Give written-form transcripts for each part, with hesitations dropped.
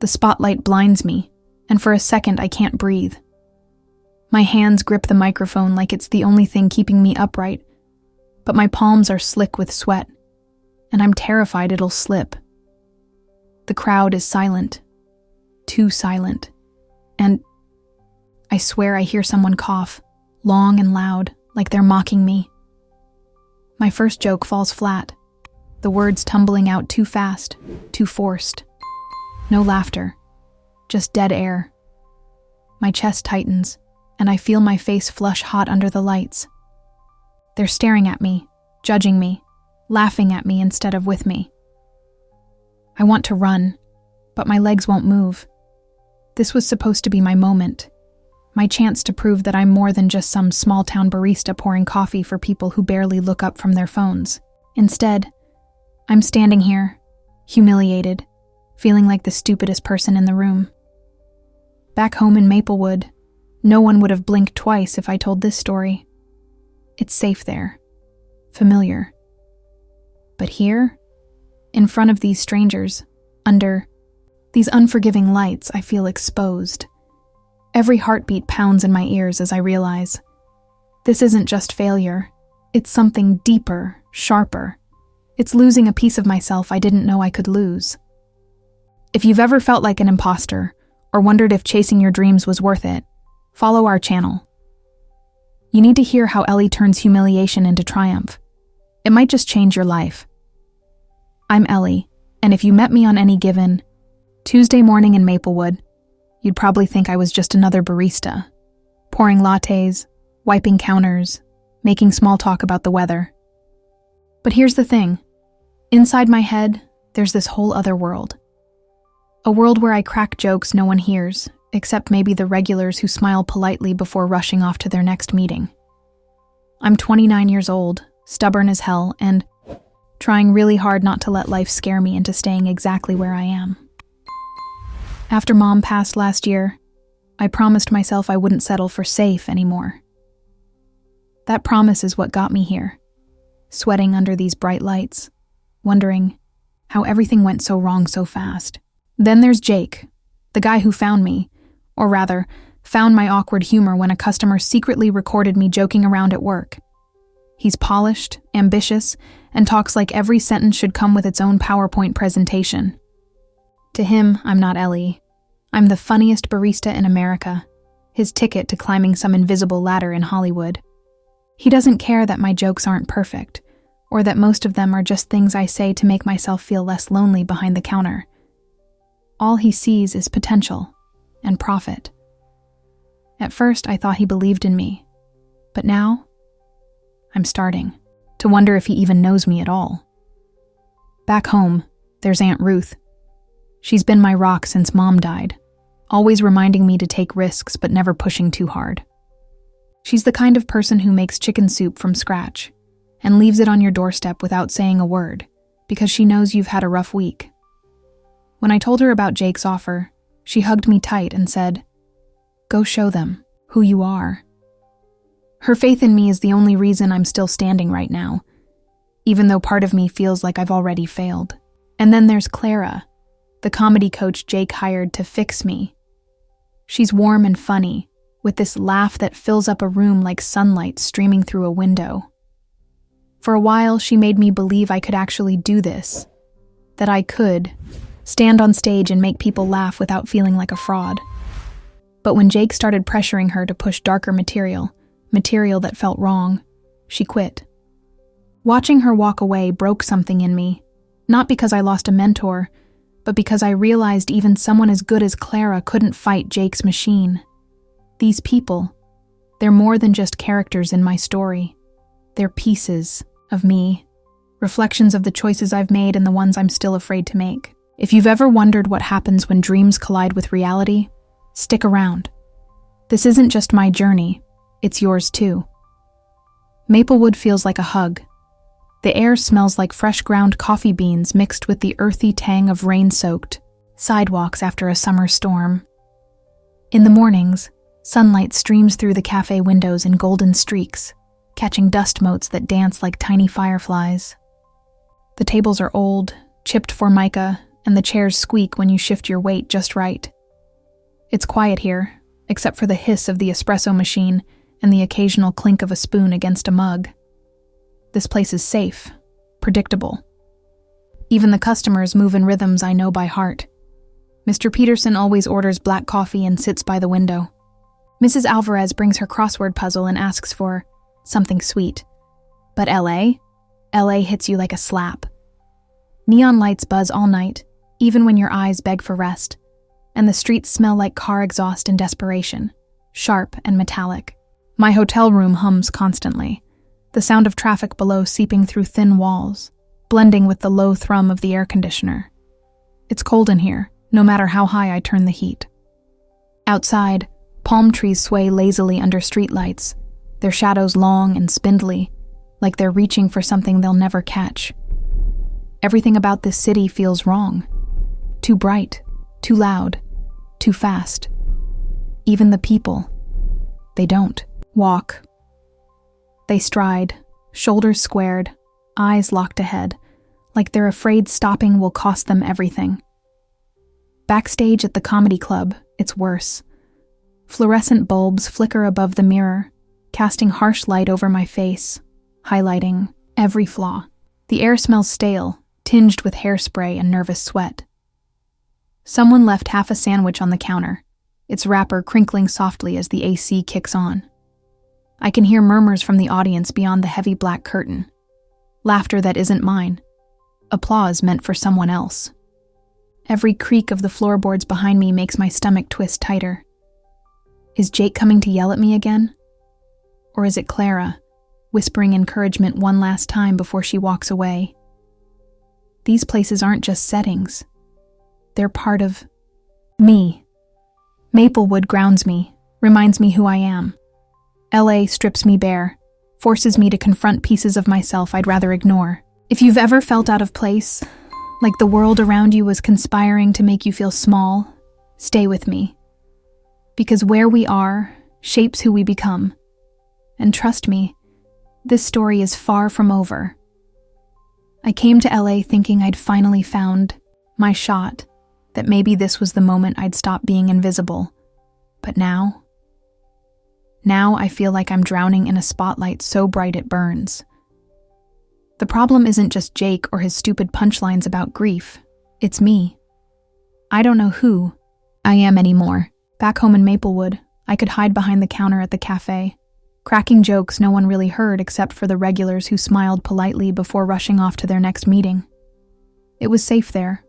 The spotlight blinds me, and for a second I can't breathe. My hands grip the microphone like it's the only thing keeping me upright, but my palms are slick with sweat, and I'm terrified it'll slip. The crowd is silent, too silent, and I swear I hear someone cough, long and loud, like they're mocking me. My first joke falls flat, the words tumbling out too fast, too forced. No laughter, just dead air. My chest tightens, and I feel my face flush hot under the lights. They're staring at me, judging me, laughing at me instead of with me. I want to run, but my legs won't move. This was supposed to be my moment, my chance to prove that I'm more than just some small-town barista pouring coffee for people who barely look up from their phones. Instead, I'm standing here, humiliated, feeling like the stupidest person in the room. Back home in Maplewood, no one would have blinked twice if I told this story. It's safe there, familiar. But here, in front of these strangers, under these unforgiving lights, I feel exposed. Every heartbeat pounds in my ears as I realize this isn't just failure. It's something deeper, sharper. It's losing a piece of myself I didn't know I could lose. If you've ever felt like an imposter or wondered if chasing your dreams was worth it, follow our channel. You need to hear how Ellie turns humiliation into triumph. It might just change your life. I'm Ellie, and if you met me on any given Tuesday morning in Maplewood, you'd probably think I was just another barista, pouring lattes, wiping counters, making small talk about the weather. But here's the thing. Inside my head, there's this whole other world. A world where I crack jokes no one hears, except maybe the regulars who smile politely before rushing off to their next meeting. I'm 29 years old, stubborn as hell, and trying really hard not to let life scare me into staying exactly where I am. After Mom passed last year, I promised myself I wouldn't settle for safe anymore. That promise is what got me here, sweating under these bright lights, wondering how everything went so wrong so fast. Then there's Jake, the guy who found me, or rather, found my awkward humor when a customer secretly recorded me joking around at work. He's polished, ambitious, and talks like every sentence should come with its own PowerPoint presentation. To him, I'm not Ellie. I'm the funniest barista in America, his ticket to climbing some invisible ladder in Hollywood. He doesn't care that my jokes aren't perfect, or that most of them are just things I say to make myself feel less lonely behind the counter. All he sees is potential and profit. At first, I thought he believed in me, but now, I'm starting to wonder if he even knows me at all. Back home, there's Aunt Ruth. She's been my rock since Mom died, always reminding me to take risks but never pushing too hard. She's the kind of person who makes chicken soup from scratch and leaves it on your doorstep without saying a word because she knows you've had a rough week. When I told her about Jake's offer, she hugged me tight and said, "Go show them who you are." Her faith in me is the only reason I'm still standing right now, even though part of me feels like I've already failed. And then there's Clara, the comedy coach Jake hired to fix me. She's warm and funny, with this laugh that fills up a room like sunlight streaming through a window. For a while, she made me believe I could actually do this, that I could stand on stage and make people laugh without feeling like a fraud. But when Jake started pressuring her to push darker material that felt wrong, she quit. Watching her walk away broke something in me, not because I lost a mentor, but because I realized even someone as good as Clara couldn't fight Jake's machine. These people, they're more than just characters in my story. They're pieces of me, reflections of the choices I've made and the ones I'm still afraid to make. If you've ever wondered what happens when dreams collide with reality, stick around. This isn't just my journey, it's yours too. Maplewood feels like a hug. The air smells like fresh ground coffee beans mixed with the earthy tang of rain-soaked sidewalks after a summer storm. In the mornings, sunlight streams through the cafe windows in golden streaks, catching dust motes that dance like tiny fireflies. The tables are old, chipped formica, and the chairs squeak when you shift your weight just right. It's quiet here, except for the hiss of the espresso machine and the occasional clink of a spoon against a mug. This place is safe, predictable. Even the customers move in rhythms I know by heart. Mr. Peterson always orders black coffee and sits by the window. Mrs. Alvarez brings her crossword puzzle and asks for something sweet. But LA hits you like a slap. Neon lights buzz all night, even when your eyes beg for rest, and the streets smell like car exhaust and desperation, sharp and metallic. My hotel room hums constantly, the sound of traffic below seeping through thin walls, blending with the low thrum of the air conditioner. It's cold in here, no matter how high I turn the heat. Outside, palm trees sway lazily under streetlights, their shadows long and spindly, like they're reaching for something they'll never catch. Everything about this city feels wrong. Too bright, too loud, too fast. Even the people, they don't walk. They stride, shoulders squared, eyes locked ahead, like they're afraid stopping will cost them everything. Backstage at the comedy club, it's worse. Fluorescent bulbs flicker above the mirror, casting harsh light over my face, highlighting every flaw. The air smells stale, tinged with hairspray and nervous sweat. Someone left half a sandwich on the counter, its wrapper crinkling softly as the AC kicks on. I can hear murmurs from the audience beyond the heavy black curtain. Laughter that isn't mine. Applause meant for someone else. Every creak of the floorboards behind me makes my stomach twist tighter. Is Jake coming to yell at me again? Or is it Clara, whispering encouragement one last time before she walks away? These places aren't just settings. They're part of me. Maplewood grounds me, reminds me who I am. LA strips me bare, forces me to confront pieces of myself I'd rather ignore. If you've ever felt out of place, like the world around you was conspiring to make you feel small, stay with me. Because where we are shapes who we become. And trust me, this story is far from over. I came to LA thinking I'd finally found my shot, that maybe this was the moment I'd stop being invisible. But now I feel like I'm drowning in a spotlight so bright it burns. The problem isn't just Jake or his stupid punchlines about grief. It's me. I don't know who I am anymore. Back home in Maplewood, I could hide behind the counter at the cafe, cracking jokes no one really heard except for the regulars who smiled politely before rushing off to their next meeting. It was safe there,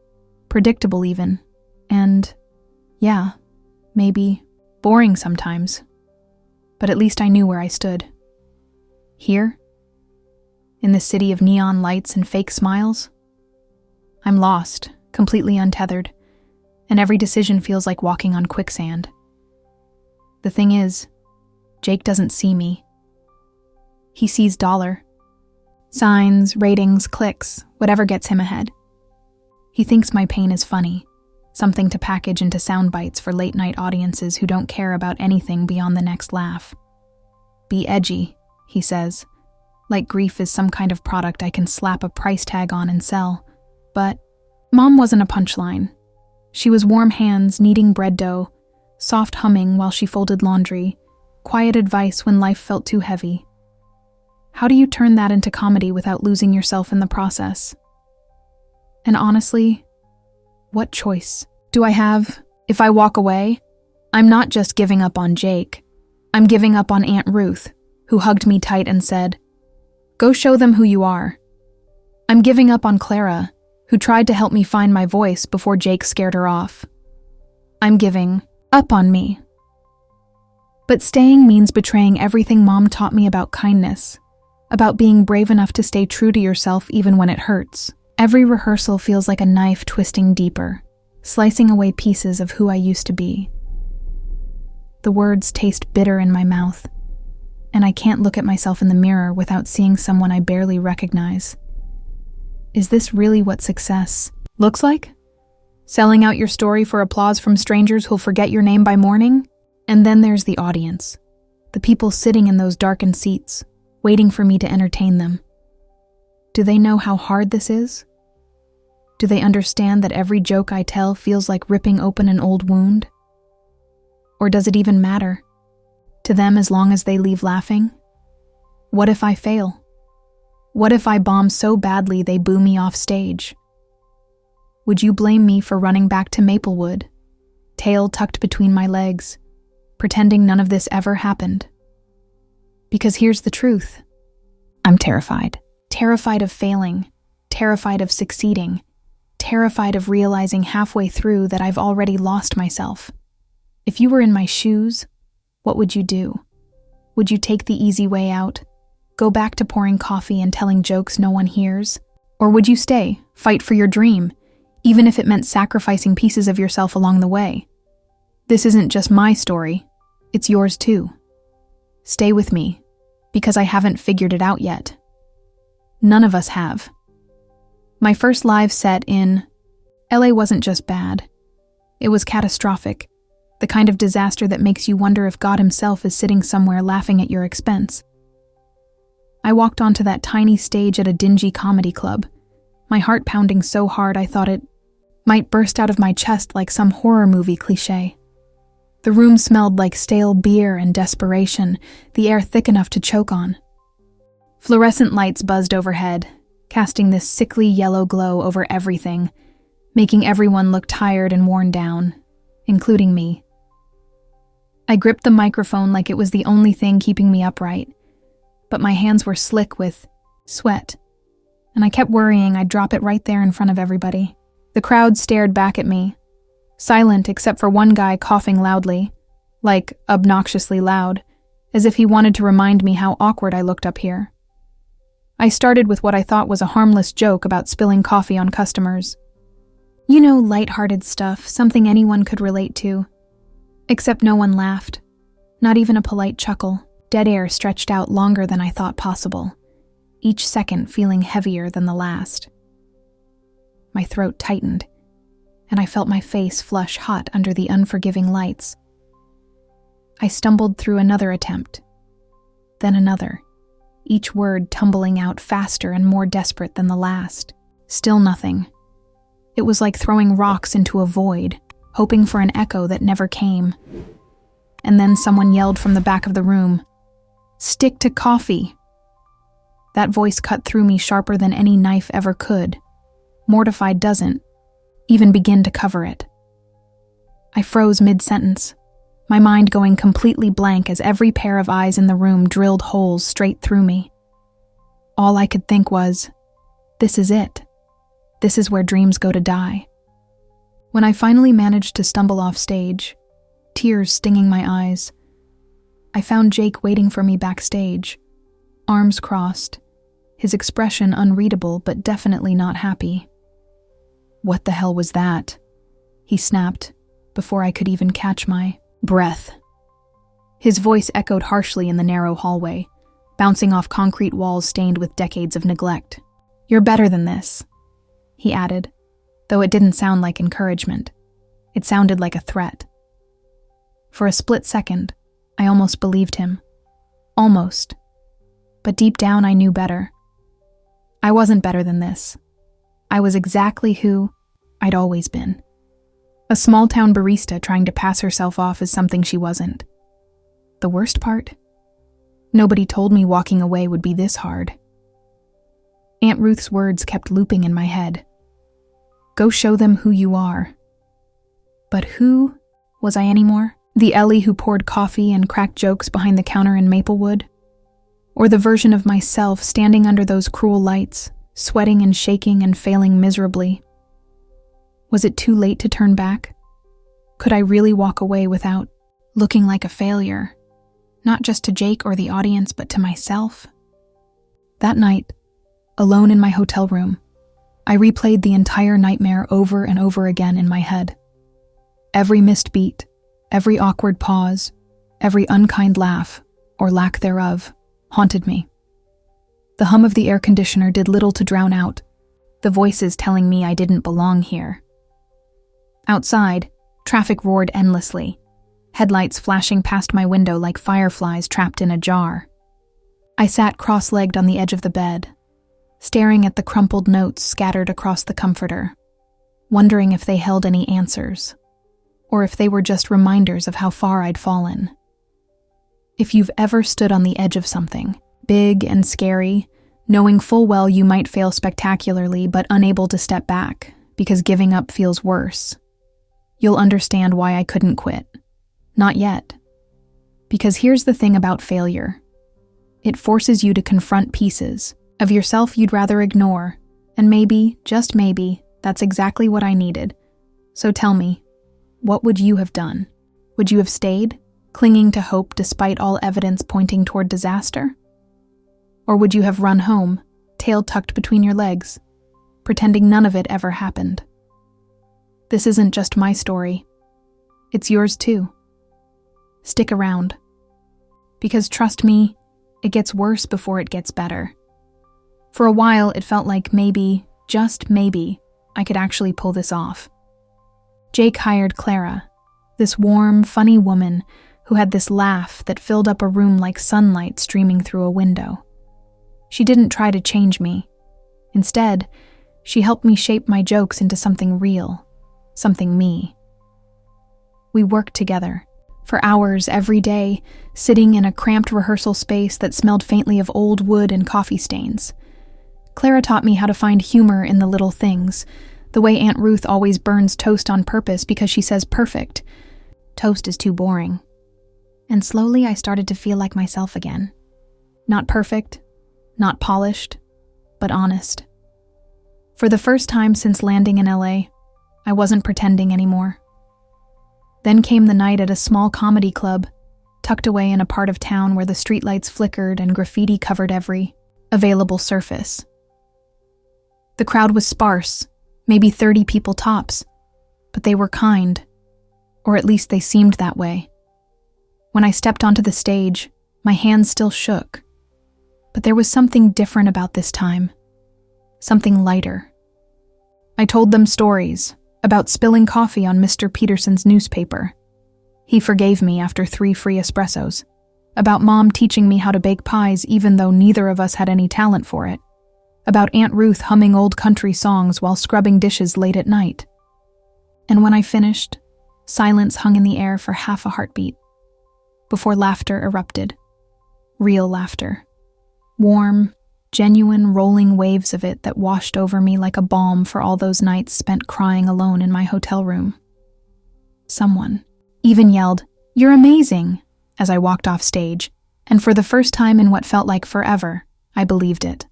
predictable even, and, yeah, maybe boring sometimes. But at least I knew where I stood. Here, in the city of neon lights and fake smiles, I'm lost, completely untethered, and every decision feels like walking on quicksand. The thing is, Jake doesn't see me. He sees dollar. Signs, ratings, clicks, whatever gets him ahead. He thinks my pain is funny, something to package into sound bites for late-night audiences who don't care about anything beyond the next laugh. Be edgy, he says, like grief is some kind of product I can slap a price tag on and sell. But Mom wasn't a punchline. She was warm hands kneading bread dough, soft humming while she folded laundry, quiet advice when life felt too heavy. How do you turn that into comedy without losing yourself in the process? And honestly, what choice do I have? If I walk away, I'm not just giving up on Jake. I'm giving up on Aunt Ruth, who hugged me tight and said, "Go show them who you are." I'm giving up on Clara, who tried to help me find my voice before Jake scared her off. I'm giving up on me. But staying means betraying everything Mom taught me about kindness, about being brave enough to stay true to yourself even when it hurts. Every rehearsal feels like a knife twisting deeper, slicing away pieces of who I used to be. The words taste bitter in my mouth, and I can't look at myself in the mirror without seeing someone I barely recognize. Is this really what success looks like? Selling out your story for applause from strangers who'll forget your name by morning? And then there's the audience, the people sitting in those darkened seats, waiting for me to entertain them. Do they know how hard this is? Do they understand that every joke I tell feels like ripping open an old wound? Or does it even matter to them as long as they leave laughing? What if I fail? What if I bomb so badly they boo me off stage? Would you blame me for running back to Maplewood, tail tucked between my legs, pretending none of this ever happened? Because here's the truth. I'm terrified. Terrified of failing. Terrified of succeeding. Terrified of realizing halfway through that I've already lost myself. If you were in my shoes, what would you do? Would you take the easy way out? Go back to pouring coffee and telling jokes no one hears? Or would you stay, fight for your dream, even if it meant sacrificing pieces of yourself along the way? This isn't just my story, it's yours too. Stay with me, because I haven't figured it out yet. None of us have. My first live set in LA wasn't just bad. It was catastrophic, the kind of disaster that makes you wonder if God himself is sitting somewhere laughing at your expense. I walked onto that tiny stage at a dingy comedy club, my heart pounding so hard I thought it might burst out of my chest like some horror movie cliché. The room smelled like stale beer and desperation, the air thick enough to choke on. Fluorescent lights buzzed overhead, casting this sickly yellow glow over everything, making everyone look tired and worn down, including me. I gripped the microphone like it was the only thing keeping me upright, but my hands were slick with sweat, and I kept worrying I'd drop it right there in front of everybody. The crowd stared back at me, silent except for one guy coughing loudly, like obnoxiously loud, as if he wanted to remind me how awkward I looked up here. I started with what I thought was a harmless joke about spilling coffee on customers. You know, light-hearted stuff, something anyone could relate to. Except no one laughed, not even a polite chuckle. Dead air stretched out longer than I thought possible, each second feeling heavier than the last. My throat tightened, and I felt my face flush hot under the unforgiving lights. I stumbled through another attempt, then another, each word tumbling out faster and more desperate than the last. Still nothing. It was like throwing rocks into a void, hoping for an echo that never came. And then someone yelled from the back of the room, "Stick to coffee!" That voice cut through me sharper than any knife ever could. Mortified doesn't even begin to cover it. I froze mid-sentence, my mind going completely blank as every pair of eyes in the room drilled holes straight through me. All I could think was, this is it. This is where dreams go to die. When I finally managed to stumble off stage, tears stinging my eyes, I found Jake waiting for me backstage, arms crossed, his expression unreadable but definitely not happy. "What the hell was that?" he snapped, before I could even catch my breath. His voice echoed harshly in the narrow hallway, bouncing off concrete walls stained with decades of neglect. "You're better than this," he added, though it didn't sound like encouragement. It sounded like a threat. For a split second, I almost believed him. Almost. But deep down I knew better. I wasn't better than this. I was exactly who I'd always been. A small-town barista trying to pass herself off as something she wasn't. The worst part? Nobody told me walking away would be this hard. Aunt Ruth's words kept looping in my head. Go show them who you are. But who was I anymore? The Ellie who poured coffee and cracked jokes behind the counter in Maplewood? Or the version of myself standing under those cruel lights, sweating and shaking and failing miserably? Was it too late to turn back? Could I really walk away without looking like a failure? Not just to Jake or the audience, but to myself? That night, alone in my hotel room, I replayed the entire nightmare over and over again in my head. Every missed beat, every awkward pause, every unkind laugh, or lack thereof, haunted me. The hum of the air conditioner did little to drown out the voices telling me I didn't belong here. Outside, traffic roared endlessly, headlights flashing past my window like fireflies trapped in a jar. I sat cross-legged on the edge of the bed, staring at the crumpled notes scattered across the comforter. wondering if they held any answers, or if they were just reminders of how far I'd fallen. If you've ever stood on the edge of something, big and scary, knowing full well you might fail spectacularly but unable to step back because giving up feels worse, you'll understand why I couldn't quit. Not yet. Because here's the thing about failure. It forces you to confront pieces of yourself you'd rather ignore, and maybe, just maybe, that's exactly what I needed. So tell me, what would you have done? Would you have stayed, clinging to hope despite all evidence pointing toward disaster? Or would you have run home, tail tucked between your legs, pretending none of it ever happened? This isn't just my story. It's yours too. Stick around. Because trust me, it gets worse before it gets better. For a while, it felt like maybe, just maybe, I could actually pull this off. Jake hired Clara, this warm, funny woman who had this laugh that filled up a room like sunlight streaming through a window. She didn't try to change me. Instead, she helped me shape my jokes into something real, something me. We worked together, for hours every day, sitting in a cramped rehearsal space that smelled faintly of old wood and coffee stains. Clara taught me how to find humor in the little things, the way Aunt Ruth always burns toast on purpose because she says perfect. Toast is too boring. And slowly I started to feel like myself again. Not perfect, not polished, but honest. For the first time since landing in LA, I wasn't pretending anymore. Then came the night at a small comedy club, tucked away in a part of town where the streetlights flickered and graffiti covered every available surface. The crowd was sparse, maybe 30 people tops, but they were kind, or at least they seemed that way. When I stepped onto the stage, my hands still shook, but there was something different about this time, something lighter. I told them stories about spilling coffee on Mr. Peterson's newspaper. He forgave me after 3 free espressos. About Mom teaching me how to bake pies even though neither of us had any talent for it. About Aunt Ruth humming old country songs while scrubbing dishes late at night. And when I finished, silence hung in the air for half a heartbeat, before laughter erupted. Real laughter. Warm, genuine rolling waves of it that washed over me like a balm for all those nights spent crying alone in my hotel room. Someone even yelled, "You're amazing," as I walked off stage, and for the first time in what felt like forever, I believed it.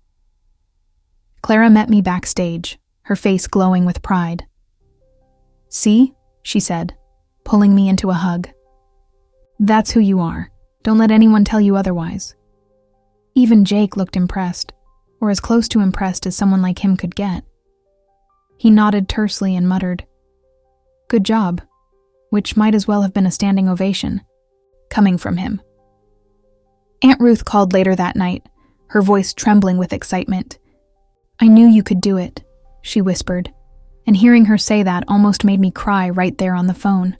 Clara met me backstage, her face glowing with pride. "See?" she said, pulling me into a hug. "That's who you are. Don't let anyone tell you otherwise." Even Jake looked impressed, or as close to impressed as someone like him could get. He nodded tersely and muttered, "Good job," which might as well have been a standing ovation, coming from him. Aunt Ruth called later that night, her voice trembling with excitement. "I knew you could do it," she whispered, and hearing her say that almost made me cry right there on the phone.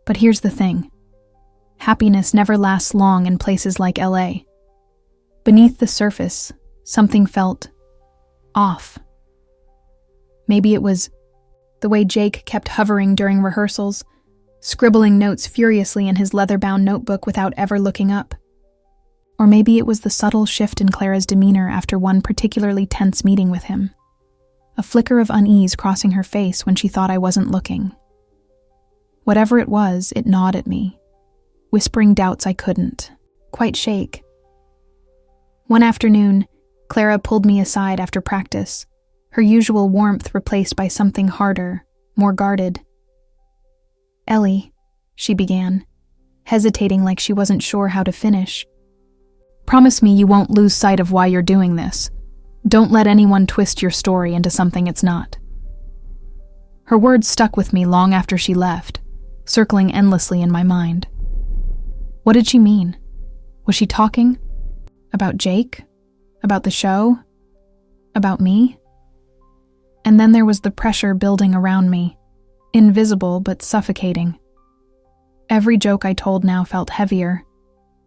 But here's the thing. Happiness never lasts long in places like LA. Beneath the surface, something felt off. Maybe it was the way Jake kept hovering during rehearsals, scribbling notes furiously in his leather-bound notebook without ever looking up. Or maybe it was the subtle shift in Clara's demeanor after one particularly tense meeting with him. A flicker of unease crossing her face when she thought I wasn't looking. Whatever it was, it gnawed at me, whispering doubts I couldn't quite shake. One afternoon, Clara pulled me aside after practice, her usual warmth replaced by something harder, more guarded. "Ellie," she began, hesitating like she wasn't sure how to finish. "Promise me you won't lose sight of why you're doing this. Don't let anyone twist your story into something it's not." Her words stuck with me long after she left, circling endlessly in my mind. What did she mean? Was she talking? About Jake? About the show? About me? And then there was the pressure building around me, invisible but suffocating. Every joke I told now felt heavier,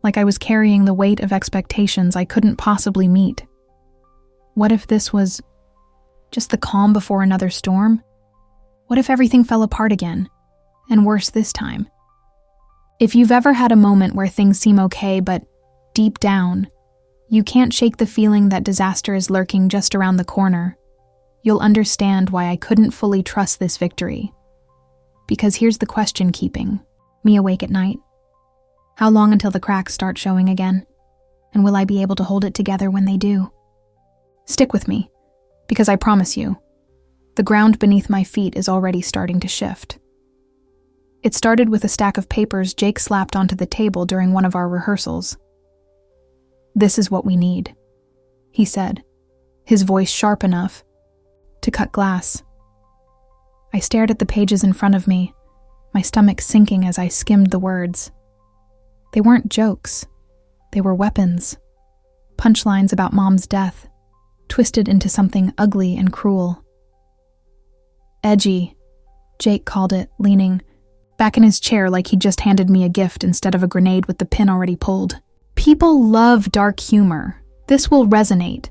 like I was carrying the weight of expectations I couldn't possibly meet. What if this was just the calm before another storm? What if everything fell apart again? And worse this time. If you've ever had a moment where things seem okay, but deep down, you can't shake the feeling that disaster is lurking just around the corner, you'll understand why I couldn't fully trust this victory. Because here's the question keeping me awake at night. How long until the cracks start showing again? And will I be able to hold it together when they do? Stick with me, because I promise you, the ground beneath my feet is already starting to shift. It started with a stack of papers Jake slapped onto the table during one of our rehearsals. "This is what we need," he said, his voice sharp enough to cut glass. I stared at the pages in front of me, my stomach sinking as I skimmed the words. They weren't jokes. They were weapons. Punchlines about Mom's death, twisted into something ugly and cruel. "Edgy," Jake called it, leaning back in his chair like he'd just handed me a gift instead of a grenade with the pin already pulled. "People love dark humor. This will resonate."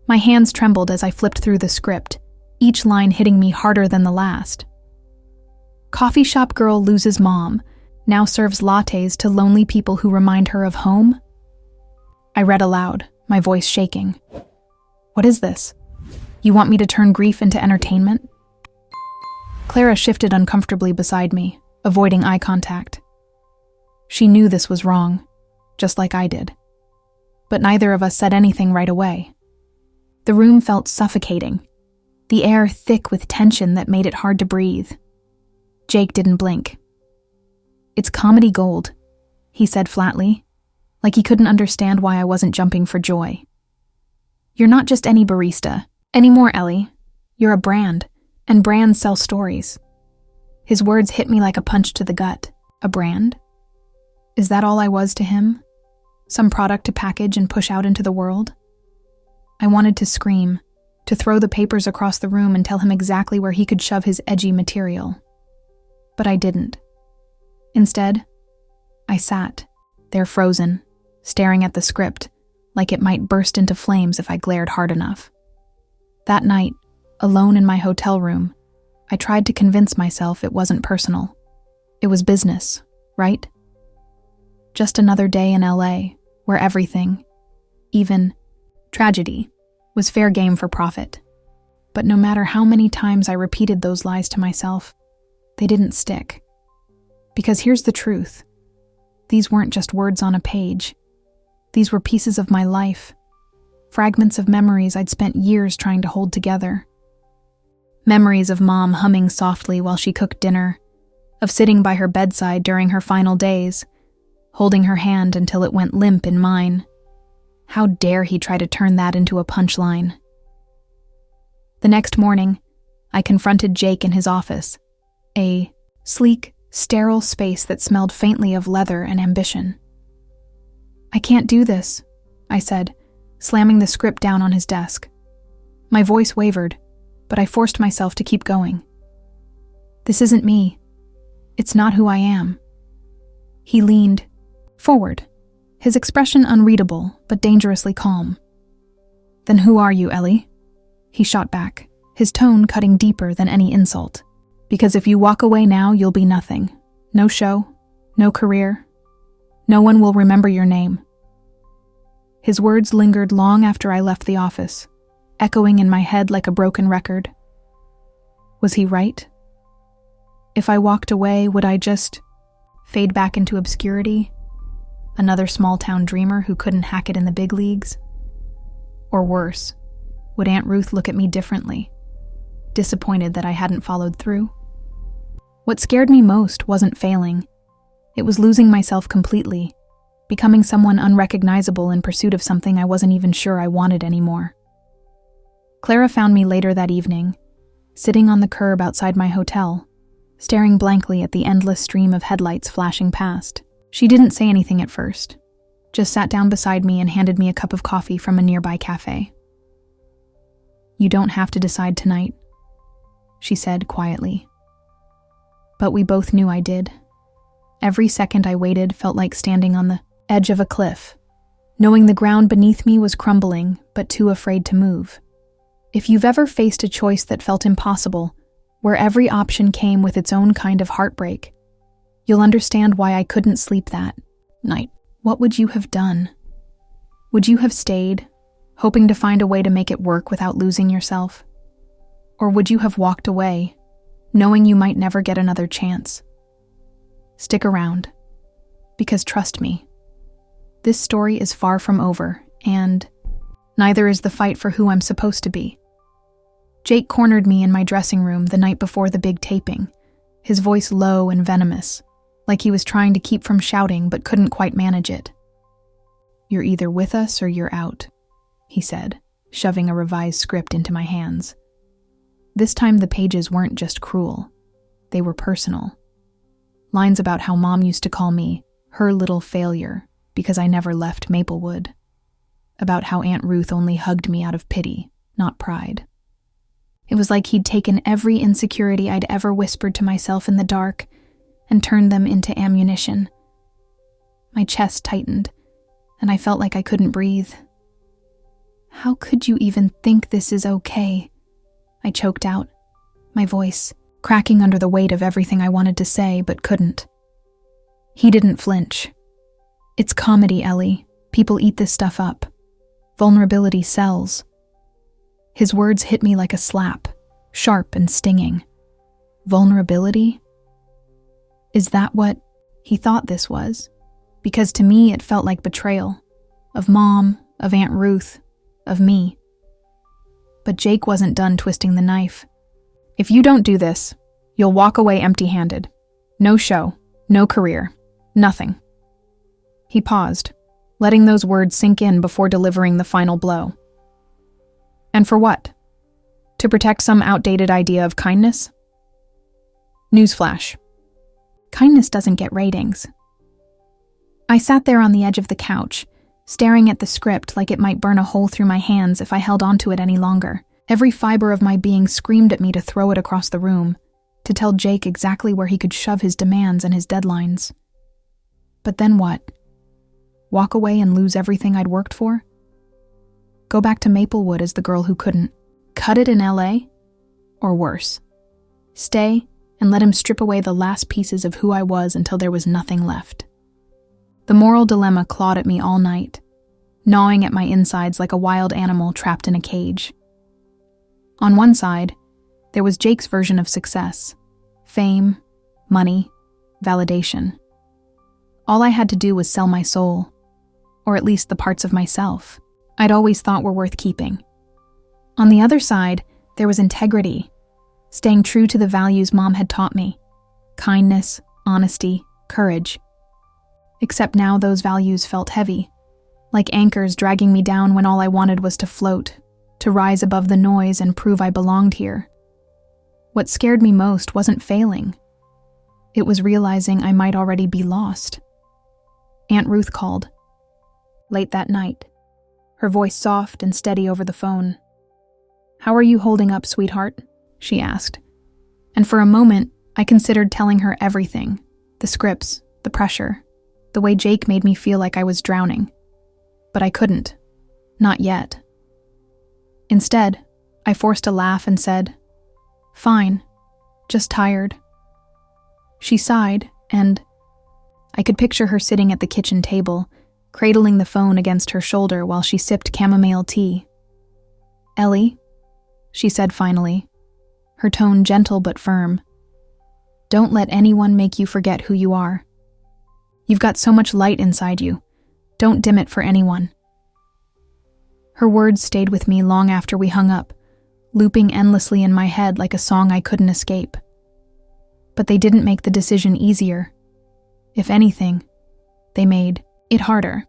My hands trembled as I flipped through the script, each line hitting me harder than the last. "Coffee shop girl loses mom, now serves lattes to lonely people who remind her of home." I read aloud, my voice shaking. "What is this? You want me to turn grief into entertainment?" Clara shifted uncomfortably beside me, avoiding eye contact. She knew this was wrong, just like I did. But neither of us said anything right away. The room felt suffocating, the air thick with tension that made it hard to breathe. Jake didn't blink. "It's comedy gold," he said flatly, like he couldn't understand why I wasn't jumping for joy. "You're not just any barista anymore, Ellie. You're a brand, and brands sell stories." His words hit me like a punch to the gut. A brand? Is that all I was to him? Some product to package and push out into the world? I wanted to scream, to throw the papers across the room and tell him exactly where he could shove his edgy material. But I didn't. Instead, I sat, there frozen, staring at the script, like it might burst into flames if I glared hard enough. That night, alone in my hotel room, I tried to convince myself it wasn't personal. It was business, right? Just another day in LA, where everything, even tragedy, was fair game for profit. But no matter how many times I repeated those lies to myself, they didn't stick. Because here's the truth. These weren't just words on a page. These were pieces of my life, fragments of memories I'd spent years trying to hold together. Memories of Mom humming softly while she cooked dinner, of sitting by her bedside during her final days, holding her hand until it went limp in mine. How dare he try to turn that into a punchline? The next morning, I confronted Jake in his office, a sleek, sterile space that smelled faintly of leather and ambition. "I can't do this," I said, slamming the script down on his desk. My voice wavered, but I forced myself to keep going. "This isn't me. It's not who I am." He leaned forward, his expression unreadable but dangerously calm. "Then who are you, Ellie?" He shot back, his tone cutting deeper than any insult. "Because if you walk away now, you'll be nothing. No show, no career. No one will remember your name." His words lingered long after I left the office, echoing in my head like a broken record. Was he right? If I walked away, would I just fade back into obscurity? Another small-town dreamer who couldn't hack it in the big leagues? Or worse, would Aunt Ruth look at me differently, disappointed that I hadn't followed through? What scared me most wasn't failing. It was losing myself completely, becoming someone unrecognizable in pursuit of something I wasn't even sure I wanted anymore. Clara found me later that evening, sitting on the curb outside my hotel, staring blankly at the endless stream of headlights flashing past. She didn't say anything at first, just sat down beside me and handed me a cup of coffee from a nearby cafe. "You don't have to decide tonight," she said quietly. But we both knew I did. Every second I waited felt like standing on the edge of a cliff, knowing the ground beneath me was crumbling, but too afraid to move. If you've ever faced a choice that felt impossible, where every option came with its own kind of heartbreak. You'll understand why I couldn't sleep that night. What would you have done? Would you have stayed, hoping to find a way to make it work without losing yourself? Or would you have walked away, knowing you might never get another chance? Stick around, because trust me, this story is far from over, and neither is the fight for who I'm supposed to be. Jake cornered me in my dressing room the night before the big taping, his voice low and venomous, like he was trying to keep from shouting but couldn't quite manage it. "You're either with us or you're out," he said, shoving a revised script into my hands. This time the pages weren't just cruel, they were personal. Lines about how Mom used to call me her little failure because I never left Maplewood. About how Aunt Ruth only hugged me out of pity, not pride. It was like he'd taken every insecurity I'd ever whispered to myself in the dark and turned them into ammunition. My chest tightened, and I felt like I couldn't breathe. "How could you even think this is okay?" I choked out, my voice cracking under the weight of everything I wanted to say but couldn't. He didn't flinch. "It's comedy, Ellie. People eat this stuff up. Vulnerability sells." His words hit me like a slap, sharp and stinging. Vulnerability? Is that what he thought this was? Because to me it felt like betrayal. Of Mom, of Aunt Ruth, of me. But Jake wasn't done twisting the knife. "If you don't do this, you'll walk away empty-handed. No show, no career, nothing." He paused, letting those words sink in before delivering the final blow. "And for what? To protect some outdated idea of kindness?" Newsflash. Kindness doesn't get ratings. I sat there on the edge of the couch, staring at the script like it might burn a hole through my hands if I held onto it any longer. Every fiber of my being screamed at me to throw it across the room, to tell Jake exactly where he could shove his demands and his deadlines. But then what? Walk away and lose everything I'd worked for? Go back to Maplewood as the girl who couldn't? Cut it in LA? Or worse, stay and let him strip away the last pieces of who I was until there was nothing left. The moral dilemma clawed at me all night, gnawing at my insides like a wild animal trapped in a cage. On one side, there was Jake's version of success: fame, money, validation. All I had to do was sell my soul, or at least the parts of myself I'd always thought were worth keeping. On the other side, there was integrity, staying true to the values Mom had taught me: kindness, honesty, courage. Except now those values felt heavy, like anchors dragging me down when all I wanted was to float, to rise above the noise and prove I belonged here. What scared me most wasn't failing. It was realizing I might already be lost. Aunt Ruth called. Late that night, her voice soft and steady over the phone. "How are you holding up, sweetheart?" she asked. And for a moment, I considered telling her everything: the scripts, the pressure, the way Jake made me feel like I was drowning. But I couldn't. Not yet. Instead, I forced a laugh and said, "Fine, just tired." She sighed, and I could picture her sitting at the kitchen table, cradling the phone against her shoulder while she sipped chamomile tea. "Ellie," she said finally, her tone gentle but firm, "don't let anyone make you forget who you are. You've got so much light inside you. Don't dim it for anyone." Her words stayed with me long after we hung up, looping endlessly in my head like a song I couldn't escape. But they didn't make the decision easier. If anything, they made it harder.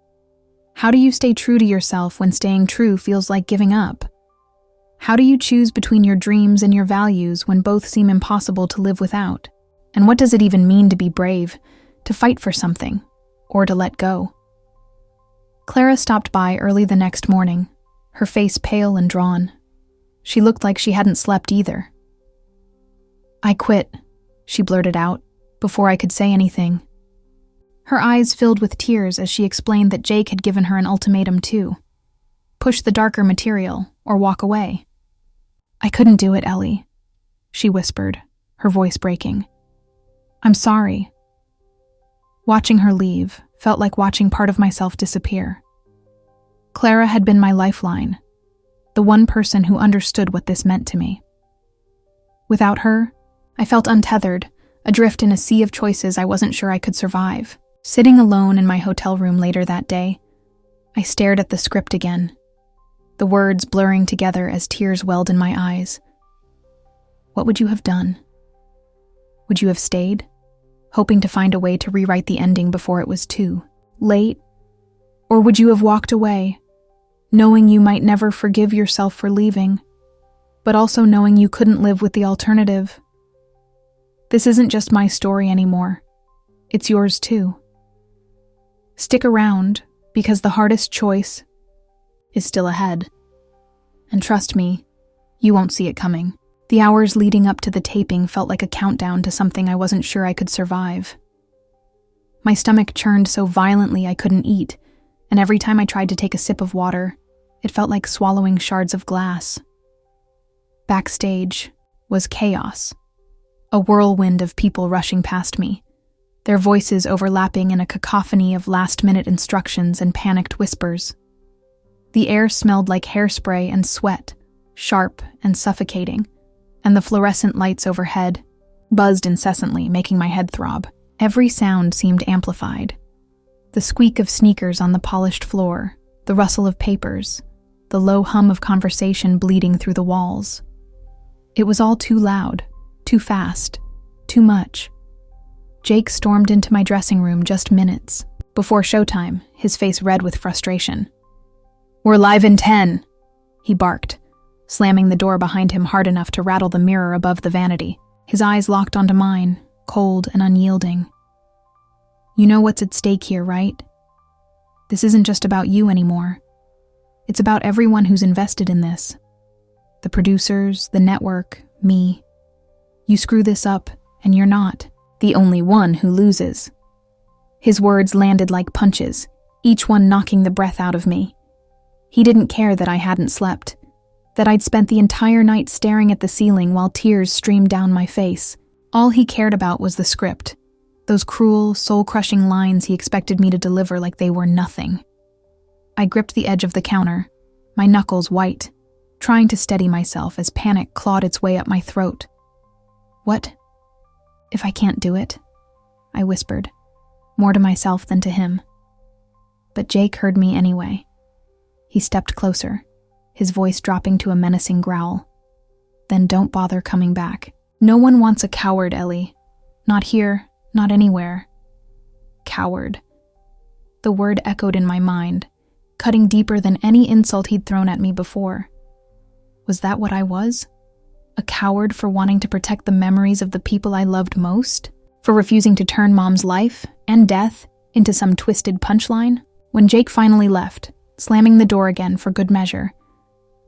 How do you stay true to yourself when staying true feels like giving up? How do you choose between your dreams and your values when both seem impossible to live without? And what does it even mean to be brave, to fight for something, or to let go? Clara stopped by early the next morning, her face pale and drawn. She looked like she hadn't slept either. "I quit," she blurted out, before I could say anything. Her eyes filled with tears as she explained that Jake had given her an ultimatum too: push the darker material or walk away. "I couldn't do it, Ellie. she whispered, her voice breaking. I'm sorry. Watching her leave felt like watching part of myself disappear. Clara had been my lifeline, the one person who understood what this meant to me. Without her, I felt untethered, adrift in a sea of choices I wasn't sure I could survive. Sitting alone in my hotel room later that day, I stared at the script again, the words blurring together as tears welled in my eyes. What would you have done? Would you have stayed, hoping to find a way to rewrite the ending before it was too late? Or would you have walked away, knowing you might never forgive yourself for leaving, but also knowing you couldn't live with the alternative? This isn't just my story anymore. It's yours too. Stick around, because the hardest choice is still ahead. And trust me, you won't see it coming. The hours leading up to the taping felt like a countdown to something I wasn't sure I could survive. My stomach churned so violently I couldn't eat, and every time I tried to take a sip of water, it felt like swallowing shards of glass. Backstage was chaos, a whirlwind of people rushing past me, their voices overlapping in a cacophony of last-minute instructions and panicked whispers. The air smelled like hairspray and sweat, sharp and suffocating, and the fluorescent lights overhead buzzed incessantly, making my head throb. Every sound seemed amplified. The squeak of sneakers on the polished floor, the rustle of papers, the low hum of conversation bleeding through the walls. It was all too loud, too fast, too much. Jake stormed into my dressing room just minutes before showtime, his face red with frustration. "We're live in 10, he barked, slamming the door behind him hard enough to rattle the mirror above the vanity. His eyes locked onto mine, cold and unyielding. You know what's at stake here, right? This isn't just about you anymore. It's about everyone who's invested in this. The producers, the network, me. You screw this up, and you're not the only one who loses." His words landed like punches, each one knocking the breath out of me. He didn't care that I hadn't slept, that I'd spent the entire night staring at the ceiling while tears streamed down my face. All he cared about was the script, those cruel, soul-crushing lines he expected me to deliver like they were nothing. I gripped the edge of the counter, my knuckles white, trying to steady myself as panic clawed its way up my throat. "What if I can't do it?" I whispered, more to myself than to him. But Jake heard me anyway. He stepped closer, his voice dropping to a menacing growl. "Then don't bother coming back. No one wants a coward, Ellie. Not here, not anywhere." Coward. The word echoed in my mind, cutting deeper than any insult he'd thrown at me before. Was that what I was? A coward for wanting to protect the memories of the people I loved most? For refusing to turn Mom's life and death into some twisted punchline? When Jake finally left, slamming the door again for good measure,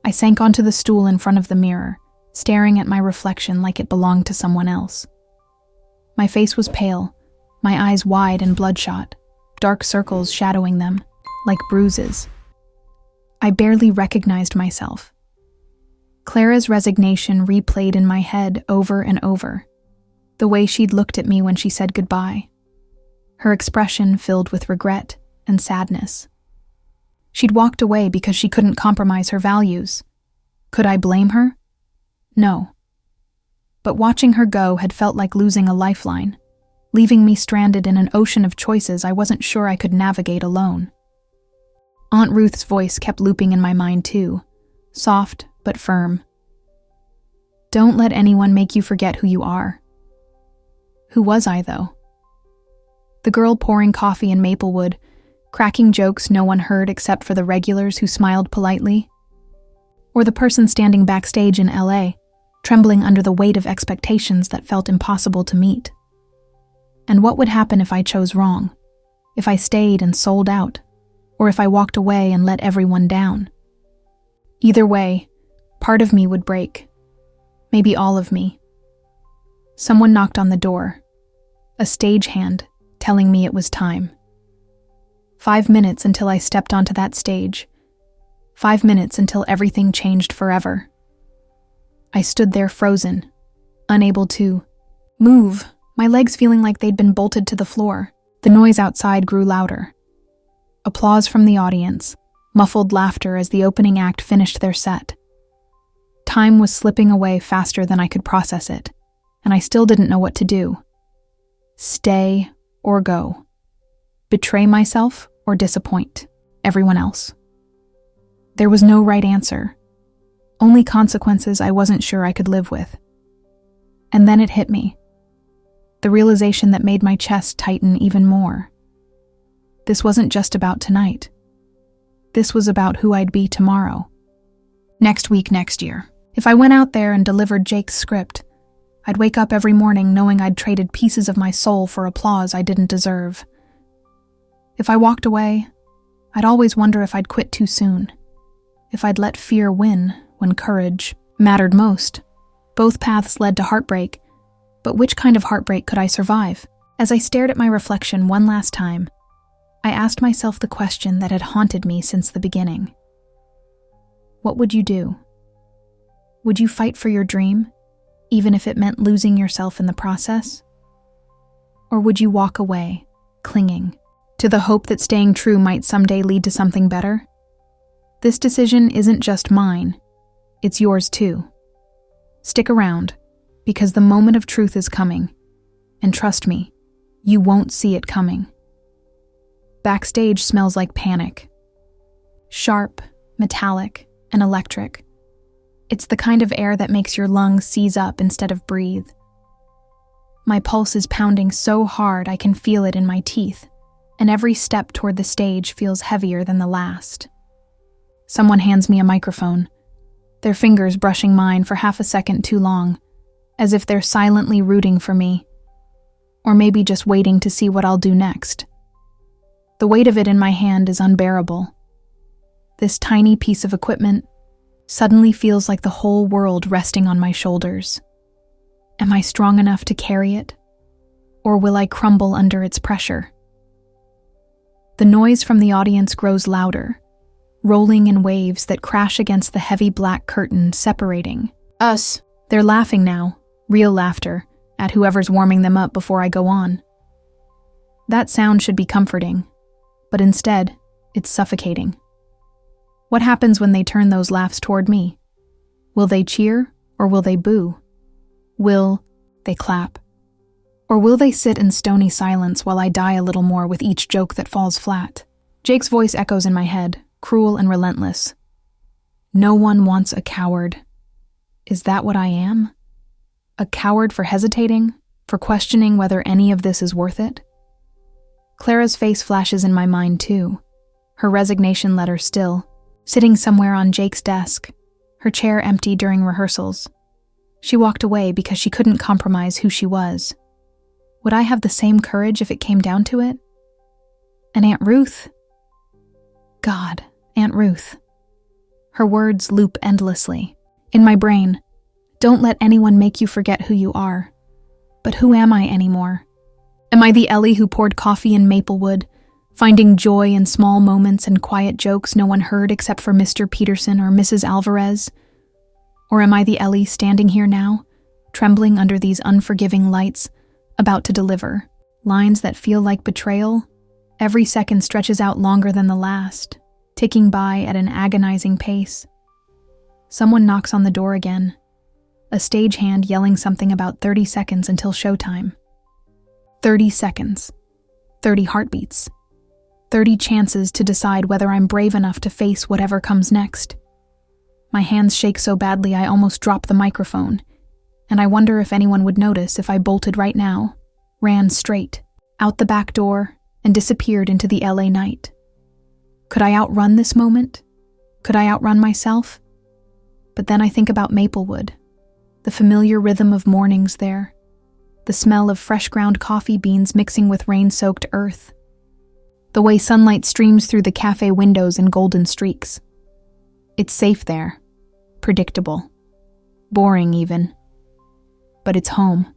I sank onto the stool in front of the mirror, staring at my reflection like it belonged to someone else. My face was pale, my eyes wide and bloodshot, dark circles shadowing them, like bruises. I barely recognized myself. Clara's resignation replayed in my head over and over, the way she'd looked at me when she said goodbye, her expression filled with regret and sadness. She'd walked away because she couldn't compromise her values. Could I blame her? No. But watching her go had felt like losing a lifeline, leaving me stranded in an ocean of choices I wasn't sure I could navigate alone. Aunt Ruth's voice kept looping in my mind too, soft but firm. "Don't let anyone make you forget who you are." Who was I, though? The girl pouring coffee in Maplewood, cracking jokes no one heard except for the regulars who smiled politely? Or the person standing backstage in LA, trembling under the weight of expectations that felt impossible to meet? And what would happen if I chose wrong? If I stayed and sold out? Or if I walked away and let everyone down? Either way, part of me would break. Maybe all of me. Someone knocked on the door. A stagehand telling me it was time. 5 minutes until I stepped onto that stage. 5 minutes until everything changed forever. I stood there frozen, unable to move, my legs feeling like they'd been bolted to the floor. The noise outside grew louder. Applause from the audience, muffled laughter as the opening act finished their set. Time was slipping away faster than I could process it, and I still didn't know what to do. Stay or go. Betray myself or disappoint everyone else. There was no right answer, only consequences I wasn't sure I could live with. And then it hit me. The realization that made my chest tighten even more. This wasn't just about tonight. This was about who I'd be tomorrow. Next week, next year. If I went out there and delivered Jake's script, I'd wake up every morning knowing I'd traded pieces of my soul for applause I didn't deserve. If I walked away, I'd always wonder if I'd quit too soon. If I'd let fear win when courage mattered most. Both paths led to heartbreak, but which kind of heartbreak could I survive? As I stared at my reflection one last time, I asked myself the question that had haunted me since the beginning. What would you do? Would you fight for your dream, even if it meant losing yourself in the process? Or would you walk away, clinging to the hope that staying true might someday lead to something better? This decision isn't just mine, it's yours too. Stick around, because the moment of truth is coming, and trust me, you won't see it coming. Backstage smells like panic. Sharp, metallic, and electric. It's the kind of air that makes your lungs seize up instead of breathe. My pulse is pounding so hard I can feel it in my teeth, and every step toward the stage feels heavier than the last. Someone hands me a microphone, their fingers brushing mine for half a second too long, as if they're silently rooting for me, or maybe just waiting to see what I'll do next. The weight of it in my hand is unbearable. This tiny piece of equipment suddenly feels like the whole world resting on my shoulders. Am I strong enough to carry it? Or will I crumble under its pressure? The noise from the audience grows louder, rolling in waves that crash against the heavy black curtain separating us. They're laughing now, real laughter, at whoever's warming them up before I go on. That sound should be comforting, but instead, it's suffocating. What happens when they turn those laughs toward me? Will they cheer, or will they boo? Will they clap? Or will they sit in stony silence while I die a little more with each joke that falls flat? Jake's voice echoes in my head, cruel and relentless. No one wants a coward. Is that what I am? A coward for hesitating, for questioning whether any of this is worth it? Clara's face flashes in my mind too, her resignation letter still, sitting somewhere on Jake's desk, her chair empty during rehearsals. She walked away because she couldn't compromise who she was. Would I have the same courage if it came down to it? And Aunt Ruth? God, Aunt Ruth. Her words loop endlessly. In my brain, don't let anyone make you forget who you are. But who am I anymore? Am I the Ellie who poured coffee in Maplewood, finding joy in small moments and quiet jokes no one heard except for Mr. Peterson or Mrs. Alvarez? Or am I the Ellie standing here now, trembling under these unforgiving lights, about to deliver lines that feel like betrayal? Every second stretches out longer than the last, ticking by at an agonizing pace. Someone knocks on the door again, a stagehand yelling something about 30 seconds until showtime. 30 seconds, 30 heartbeats, 30 chances to decide whether I'm brave enough to face whatever comes next. My hands shake so badly I almost drop the microphone, and I wonder if anyone would notice if I bolted right now, ran straight, out the back door, and disappeared into the LA night. Could I outrun this moment? Could I outrun myself? But then I think about Maplewood, the familiar rhythm of mornings there, the smell of fresh ground coffee beans mixing with rain-soaked earth, the way sunlight streams through the cafe windows in golden streaks. It's safe there, predictable, boring even, but it's home.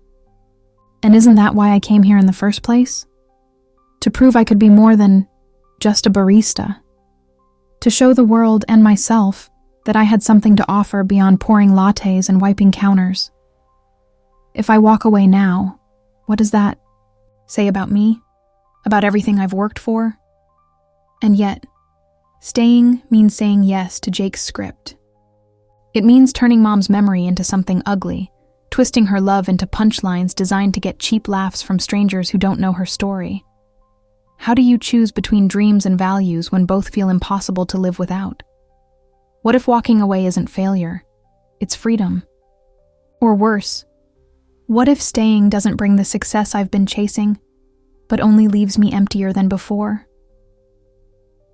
And isn't that why I came here in the first place? To prove I could be more than just a barista. To show the world and myself that I had something to offer beyond pouring lattes and wiping counters. If I walk away now, what does that say about me? About everything I've worked for? And yet, staying means saying yes to Jake's script. It means turning Mom's memory into something ugly, twisting her love into punchlines designed to get cheap laughs from strangers who don't know her story. How do you choose between dreams and values when both feel impossible to live without? What if walking away isn't failure? It's freedom. Or worse, what if staying doesn't bring the success I've been chasing, but only leaves me emptier than before?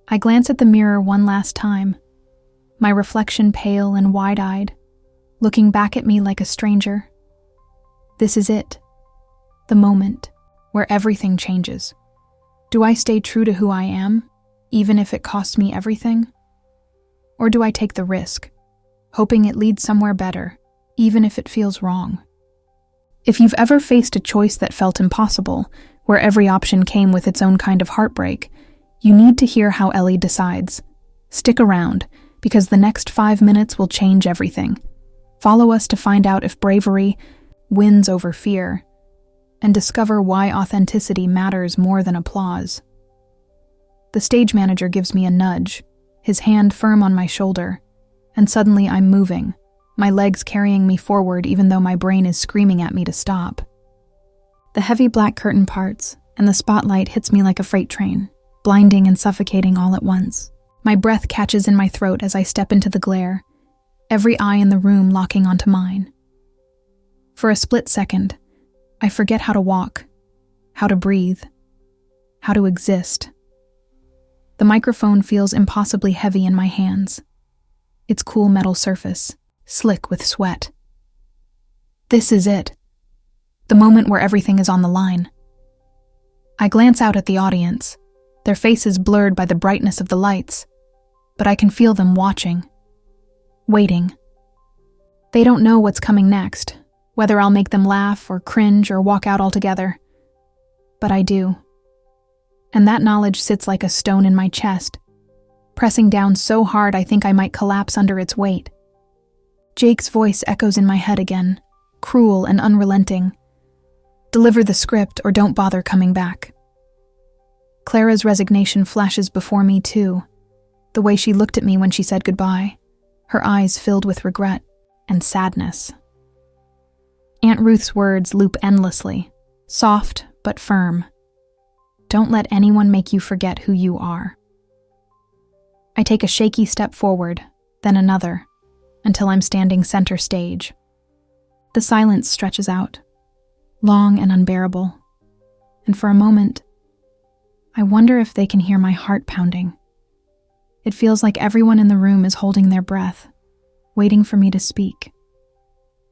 I glance at the mirror one last time, my reflection pale and wide-eyed, looking back at me like a stranger. This is it, the moment where everything changes. Do I stay true to who I am, even if it costs me everything? Or do I take the risk, hoping it leads somewhere better, even if it feels wrong? If you've ever faced a choice that felt impossible, where every option came with its own kind of heartbreak, you need to hear how Ellie decides. Stick around, because the next 5 minutes will change everything. Follow us to find out if bravery wins over fear, and discover why authenticity matters more than applause. The stage manager gives me a nudge, his hand firm on my shoulder, and suddenly I'm moving, my legs carrying me forward even though my brain is screaming at me to stop. The heavy black curtain parts, and the spotlight hits me like a freight train, blinding and suffocating all at once. My breath catches in my throat as I step into the glare, every eye in the room locking onto mine. For a split second, I forget how to walk, how to breathe, how to exist. The microphone feels impossibly heavy in my hands, its cool metal surface slick with sweat. This is it, the moment where everything is on the line. I glance out at the audience, their faces blurred by the brightness of the lights, but I can feel them watching, waiting. They don't know what's coming next, whether I'll make them laugh or cringe or walk out altogether. But I do. And that knowledge sits like a stone in my chest, pressing down so hard I think I might collapse under its weight. Jake's voice echoes in my head again, cruel and unrelenting. Deliver the script or don't bother coming back. Clara's resignation flashes before me too, the way she looked at me when she said goodbye, her eyes filled with regret and sadness. Aunt Ruth's words loop endlessly, soft but firm. Don't let anyone make you forget who you are. I take a shaky step forward, then another, until I'm standing center stage. The silence stretches out, long and unbearable, and for a moment, I wonder if they can hear my heart pounding. It feels like everyone in the room is holding their breath, waiting for me to speak,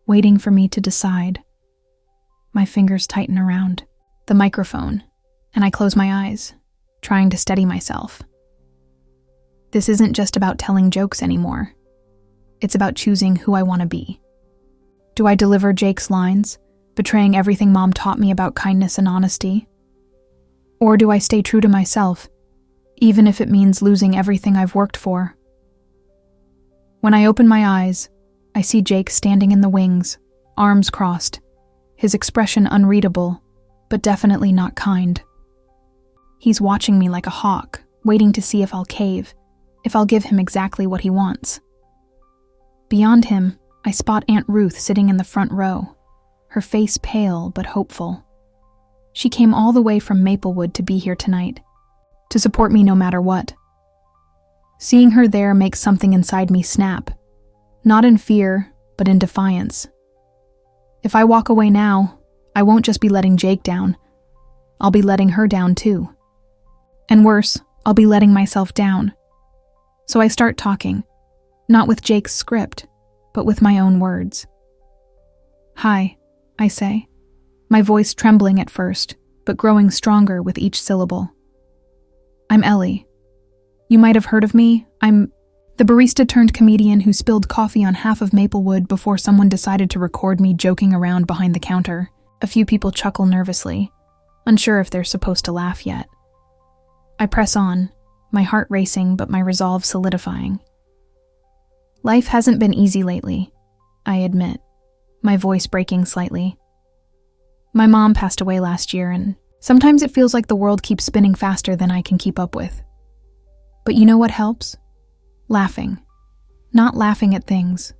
waiting for me to decide. My fingers tighten around the microphone, and I close my eyes, trying to steady myself. This isn't just about telling jokes anymore. It's about choosing who I want to be. Do I deliver Jake's lines, betraying everything Mom taught me about kindness and honesty? Or do I stay true to myself, even if it means losing everything I've worked for? When I open my eyes, I see Jake standing in the wings, arms crossed, his expression unreadable, but definitely not kind. He's watching me like a hawk, waiting to see if I'll cave, if I'll give him exactly what he wants. Beyond him, I spot Aunt Ruth sitting in the front row, her face pale but hopeful. She came all the way from Maplewood to be here tonight, to support me no matter what. Seeing her there makes something inside me snap, not in fear, but in defiance. If I walk away now, I won't just be letting Jake down, I'll be letting her down too. And worse, I'll be letting myself down. So I start talking, not with Jake's script, but with my own words. Hi, I say, my voice trembling at first, but growing stronger with each syllable. I'm Ellie. You might have heard of me. I'm the barista-turned-comedian who spilled coffee on half of Maplewood before someone decided to record me joking around behind the counter. A few people chuckle nervously, unsure if they're supposed to laugh yet. I press on, my heart racing but my resolve solidifying. Life hasn't been easy lately, I admit, my voice breaking slightly. My mom passed away last year, and sometimes it feels like the world keeps spinning faster than I can keep up with. But you know what helps? Laughing. Not laughing at things,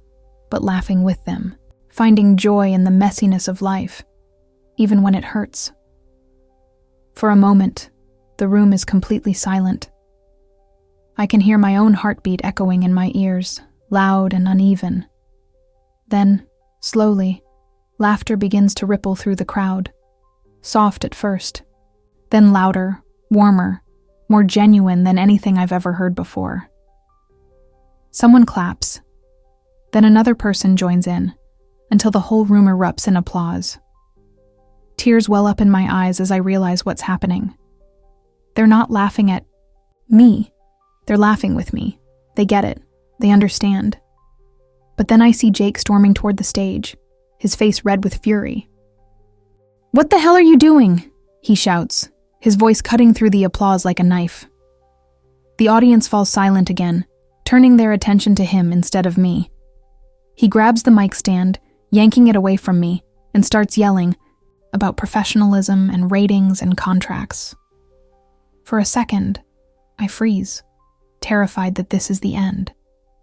but laughing with them. Finding joy in the messiness of life, even when it hurts. For a moment, the room is completely silent. I can hear my own heartbeat echoing in my ears, loud and uneven. Then, slowly, laughter begins to ripple through the crowd. Soft at first, then louder, warmer, more genuine than anything I've ever heard before. Someone claps. Then another person joins in, until the whole room erupts in applause. Tears well up in my eyes as I realize what's happening. They're not laughing at me. They're laughing with me. They get it. They understand. But then I see Jake storming toward the stage, his face red with fury. "What the hell are you doing?" he shouts, his voice cutting through the applause like a knife. The audience falls silent again, turning their attention to him instead of me. He grabs the mic stand, yanking it away from me, and starts yelling about professionalism and ratings and contracts. For a second, I freeze, terrified that this is the end,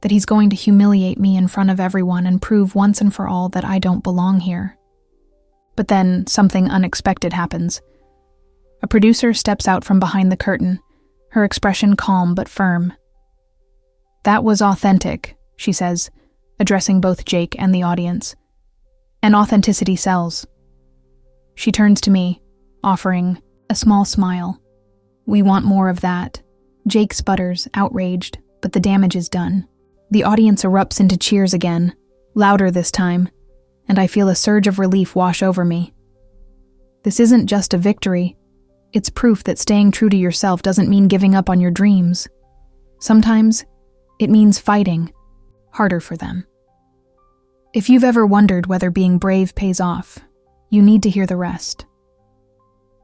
that he's going to humiliate me in front of everyone and prove once and for all that I don't belong here. But then something unexpected happens. A producer steps out from behind the curtain, her expression calm but firm. "That was authentic," she says, addressing both Jake and the audience. "And authenticity sells." She turns to me, offering a small smile. "We want more of that." Jake sputters, outraged, but the damage is done. The audience erupts into cheers again, louder this time, and I feel a surge of relief wash over me. This isn't just a victory. It's proof that staying true to yourself doesn't mean giving up on your dreams. Sometimes, it means fighting harder for them. If you've ever wondered whether being brave pays off, you need to hear the rest.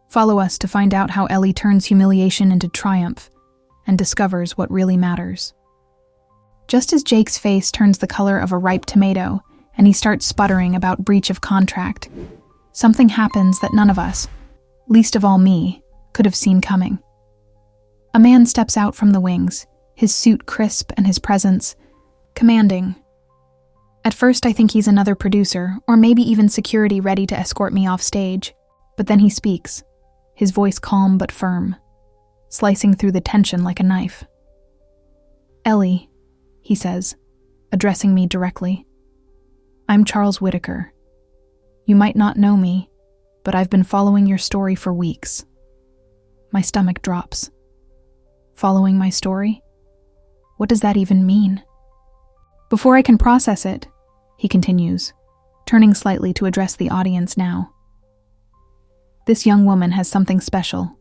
Follow us to find out how Ellie turns humiliation into triumph and discovers what really matters. Just as Jake's face turns the color of a ripe tomato and he starts sputtering about breach of contract, something happens that none of us, least of all me, could have seen coming. A man steps out from the wings, his suit crisp and his presence commanding. At first I think he's another producer, or maybe even security ready to escort me off stage, but then he speaks, his voice calm but firm, slicing through the tension like a knife. "Ellie," he says, addressing me directly. "I'm Charles Whitaker. You might not know me, but I've been following your story for weeks." My stomach drops. Following my story? What does that even mean? Before I can process it, he continues, turning slightly to address the audience now. This young woman has something special,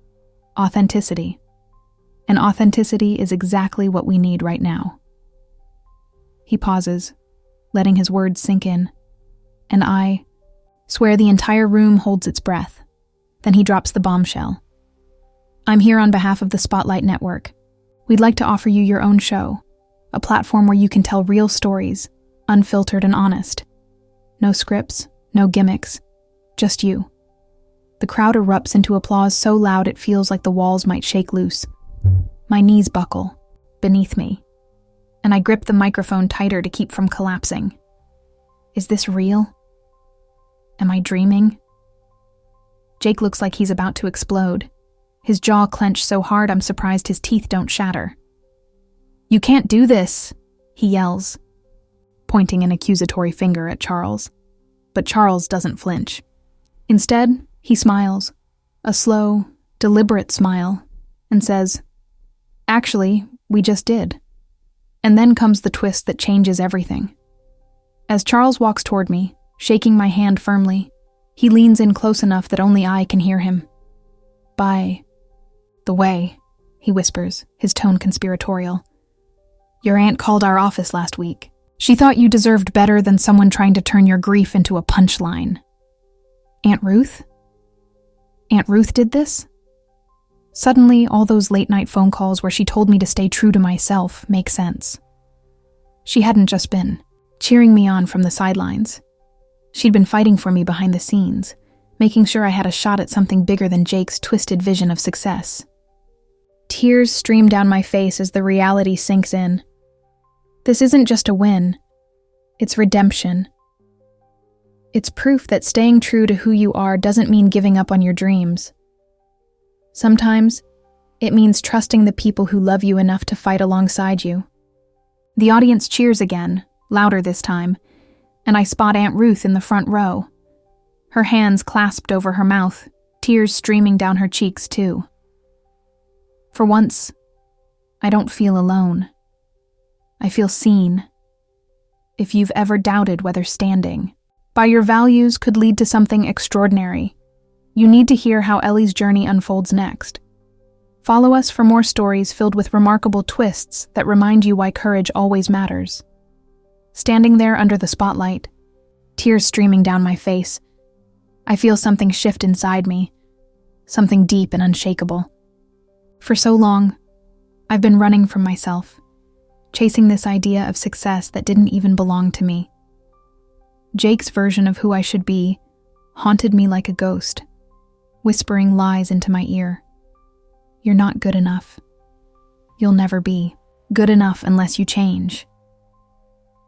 authenticity. And authenticity is exactly what we need right now. He pauses, letting his words sink in, and I swear the entire room holds its breath. Then he drops the bombshell. "I'm here on behalf of the Spotlight Network. We'd like to offer you your own show, a platform where you can tell real stories, unfiltered and honest. No scripts, no gimmicks, just you." The crowd erupts into applause so loud it feels like the walls might shake loose. My knees buckle beneath me, and I grip the microphone tighter to keep from collapsing. Is this real? Am I dreaming? Jake looks like he's about to explode. His jaw clenched so hard I'm surprised his teeth don't shatter. "You can't do this," he yells, pointing an accusatory finger at Charles. But Charles doesn't flinch. Instead, he smiles, a slow, deliberate smile, and says, "Actually, we just did." And then comes the twist that changes everything. As Charles walks toward me, shaking my hand firmly, he leans in close enough that only I can hear him. "By the way," he whispers, his tone conspiratorial, "your aunt called our office last week. She thought you deserved better than someone trying to turn your grief into a punchline." Aunt Ruth? Aunt Ruth did this? Suddenly, all those late-night phone calls where she told me to stay true to myself make sense. She hadn't just been cheering me on from the sidelines. She'd been fighting for me behind the scenes, making sure I had a shot at something bigger than Jake's twisted vision of success. Tears stream down my face as the reality sinks in. This isn't just a win. It's redemption. It's proof that staying true to who you are doesn't mean giving up on your dreams. Sometimes, it means trusting the people who love you enough to fight alongside you. The audience cheers again, louder this time, and I spot Aunt Ruth in the front row. Her hands clasped over her mouth, tears streaming down her cheeks too. For once, I don't feel alone. I feel seen. If you've ever doubted whether standing by your values could lead to something extraordinary, you need to hear how Ellie's journey unfolds next. Follow us for more stories filled with remarkable twists that remind you why courage always matters. Standing there under the spotlight, tears streaming down my face, I feel something shift inside me, something deep and unshakable. For so long, I've been running from myself, chasing this idea of success that didn't even belong to me. Jake's version of who I should be haunted me like a ghost, whispering lies into my ear. You're not good enough. You'll never be good enough unless you change.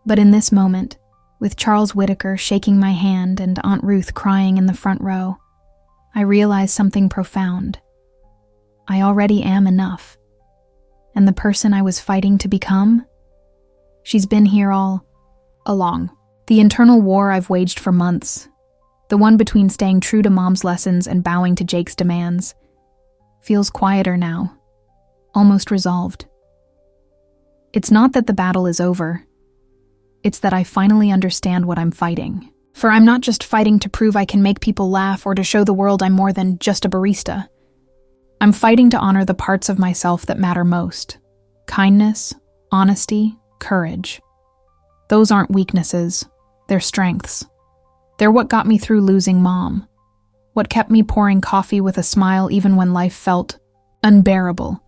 But in this moment, with Charles Whitaker shaking my hand and Aunt Ruth crying in the front row, I realized something profound. I already am enough. And the person I was fighting to become? She's been here all along. The internal war I've waged for months, the one between staying true to Mom's lessons and bowing to Jake's demands, feels quieter now, almost resolved. It's not that the battle is over. It's that I finally understand what I'm fighting. For I'm not just fighting to prove I can make people laugh or to show the world I'm more than just a barista. I'm fighting to honor the parts of myself that matter most. Kindness, honesty, courage. Those aren't weaknesses. They're strengths. They're what got me through losing Mom. What kept me pouring coffee with a smile even when life felt unbearable.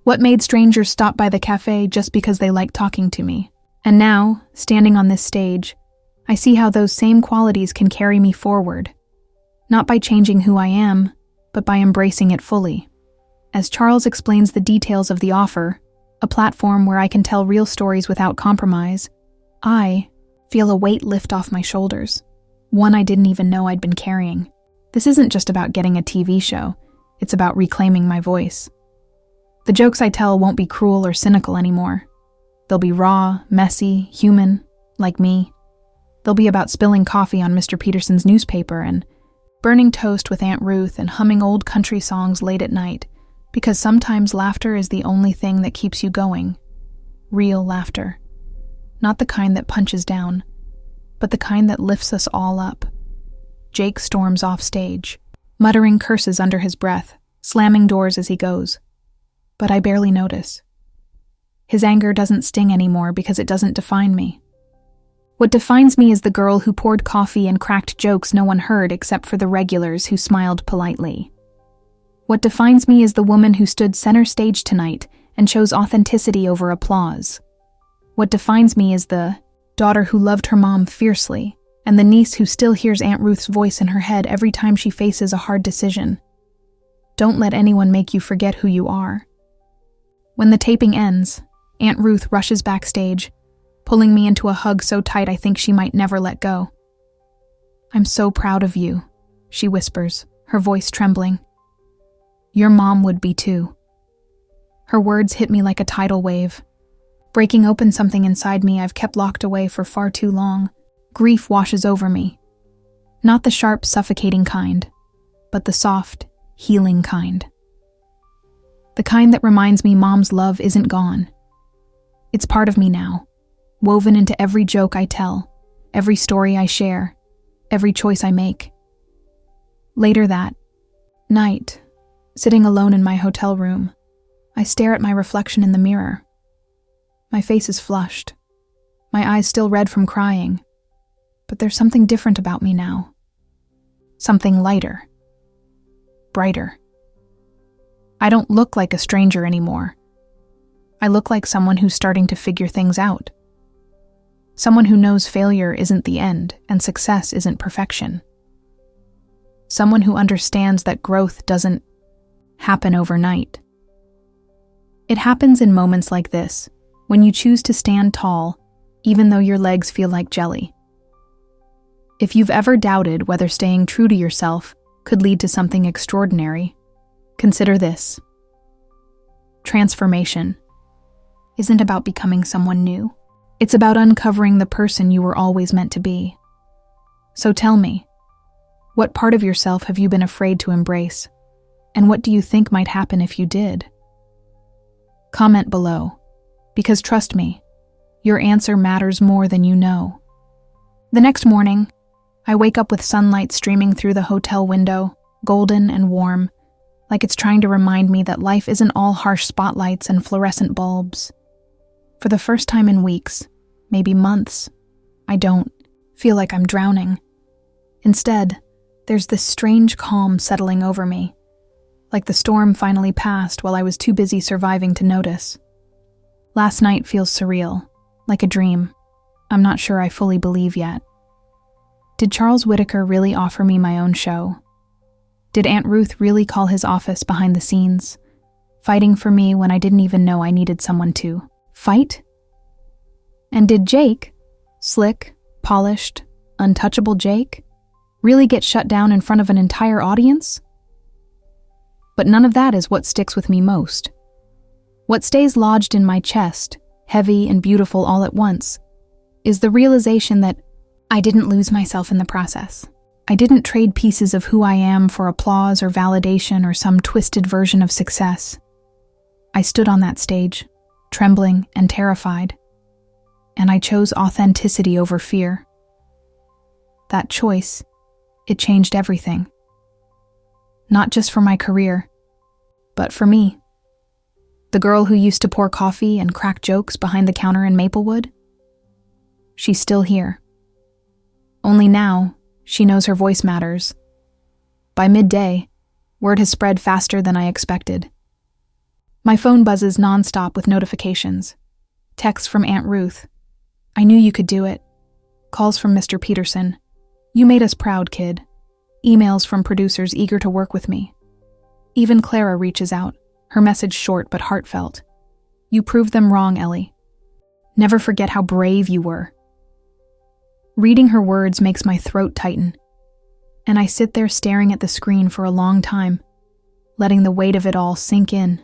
What made strangers stop by the cafe just because they liked talking to me. And now, standing on this stage, I see how those same qualities can carry me forward. Not by changing who I am, but by embracing it fully. As Charles explains the details of the offer, a platform where I can tell real stories without compromise, I feel a weight lift off my shoulders, one I didn't even know I'd been carrying. This isn't just about getting a TV show, it's about reclaiming my voice. The jokes I tell won't be cruel or cynical anymore. They'll be raw, messy, human, like me. They'll be about spilling coffee on Mr. Peterson's newspaper and burning toast with Aunt Ruth and humming old country songs late at night, because sometimes laughter is the only thing that keeps you going. Real laughter. Not the kind that punches down, but the kind that lifts us all up. Jake storms off stage, muttering curses under his breath, slamming doors as he goes. But I barely notice. His anger doesn't sting anymore because it doesn't define me. What defines me is the girl who poured coffee and cracked jokes no one heard except for the regulars who smiled politely. What defines me is the woman who stood center stage tonight and chose authenticity over applause. What defines me is the daughter who loved her mom fiercely and the niece who still hears Aunt Ruth's voice in her head every time she faces a hard decision. Don't let anyone make you forget who you are. When the taping ends, Aunt Ruth rushes backstage, pulling me into a hug so tight I think she might never let go. "I'm so proud of you," she whispers, her voice trembling. "Your mom would be too." Her words hit me like a tidal wave, breaking open something inside me I've kept locked away for far too long. Grief washes over me. Not the sharp, suffocating kind, but the soft, healing kind. The kind that reminds me Mom's love isn't gone. It's part of me now, woven into every joke I tell, every story I share, every choice I make. Later that night, sitting alone in my hotel room, I stare at my reflection in the mirror. My face is flushed, my eyes still red from crying, but there's something different about me now. Something lighter, brighter. I don't look like a stranger anymore. I look like someone who's starting to figure things out. Someone who knows failure isn't the end and success isn't perfection. someone who understands that growth doesn't happen overnight. It happens in moments like this, when you choose to stand tall, even though your legs feel like jelly. If you've ever doubted whether staying true to yourself could lead to something extraordinary, consider this. Transformation isn't about becoming someone new. It's about uncovering the person you were always meant to be. So tell me, what part of yourself have you been afraid to embrace? And what do you think might happen if you did? Comment below, because trust me, your answer matters more than you know. The next morning, I wake up with sunlight streaming through the hotel window, golden and warm, like it's trying to remind me that life isn't all harsh spotlights and fluorescent bulbs. For the first time in weeks, maybe months, I don't feel like I'm drowning. Instead, there's this strange calm settling over me, like the storm finally passed while I was too busy surviving to notice. Last night feels surreal, like a dream. I'm not sure I fully believe yet. Did Charles Whitaker really offer me my own show? Did Aunt Ruth really call his office behind the scenes, fighting for me when I didn't even know I needed someone to fight? And did Jake, slick, polished, untouchable Jake, really get shut down in front of an entire audience? But none of that is what sticks with me most. What stays lodged in my chest, heavy and beautiful all at once, is the realization that I didn't lose myself in the process. I didn't trade pieces of who I am for applause or validation or some twisted version of success. I stood on that stage, trembling and terrified, and I chose authenticity over fear. That choice, it changed everything. Not just for my career, but for me. The girl who used to pour coffee and crack jokes behind the counter in Maplewood? She's still here. Only now, she knows her voice matters. By midday, word has spread faster than I expected. My phone buzzes nonstop with notifications. Texts from Aunt Ruth. I knew you could do it. Calls from Mr. Peterson. You made us proud, kid. Emails from producers eager to work with me. Even Clara reaches out, her message short but heartfelt. You proved them wrong, Ellie. Never forget how brave you were. Reading her words makes my throat tighten, and I sit there staring at the screen for a long time, letting the weight of it all sink in.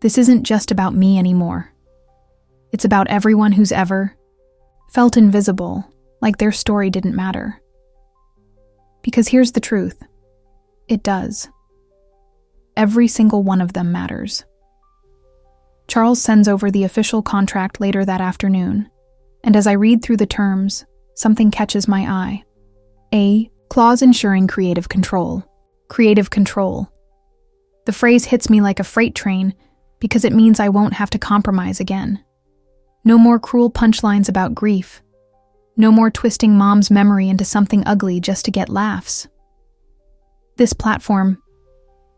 This isn't just about me anymore. It's about everyone who's ever felt invisible, like their story didn't matter. Because here's the truth. It does. Every single one of them matters. Charles sends over the official contract later that afternoon, and as I read through the terms, something catches my eye. A clause ensuring creative control. Creative control. The phrase hits me like a freight train because it means I won't have to compromise again. No more cruel punchlines about grief. No more twisting mom's memory into something ugly just to get laughs. This platform,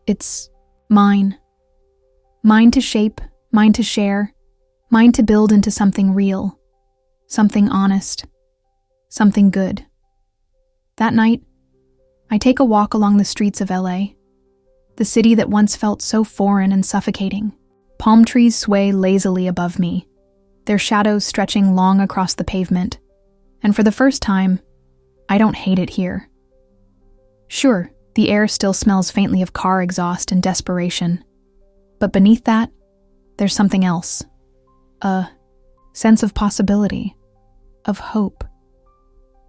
it's mine. Mine to shape, mine to share, mine to build into something real, something honest, something good. That night, I take a walk along the streets of LA, the city that once felt so foreign and suffocating. Palm trees sway lazily above me, their shadows stretching long across the pavement. And for the first time, I don't hate it here. Sure, the air still smells faintly of car exhaust and desperation. But beneath that, there's something else. A sense of possibility, of hope.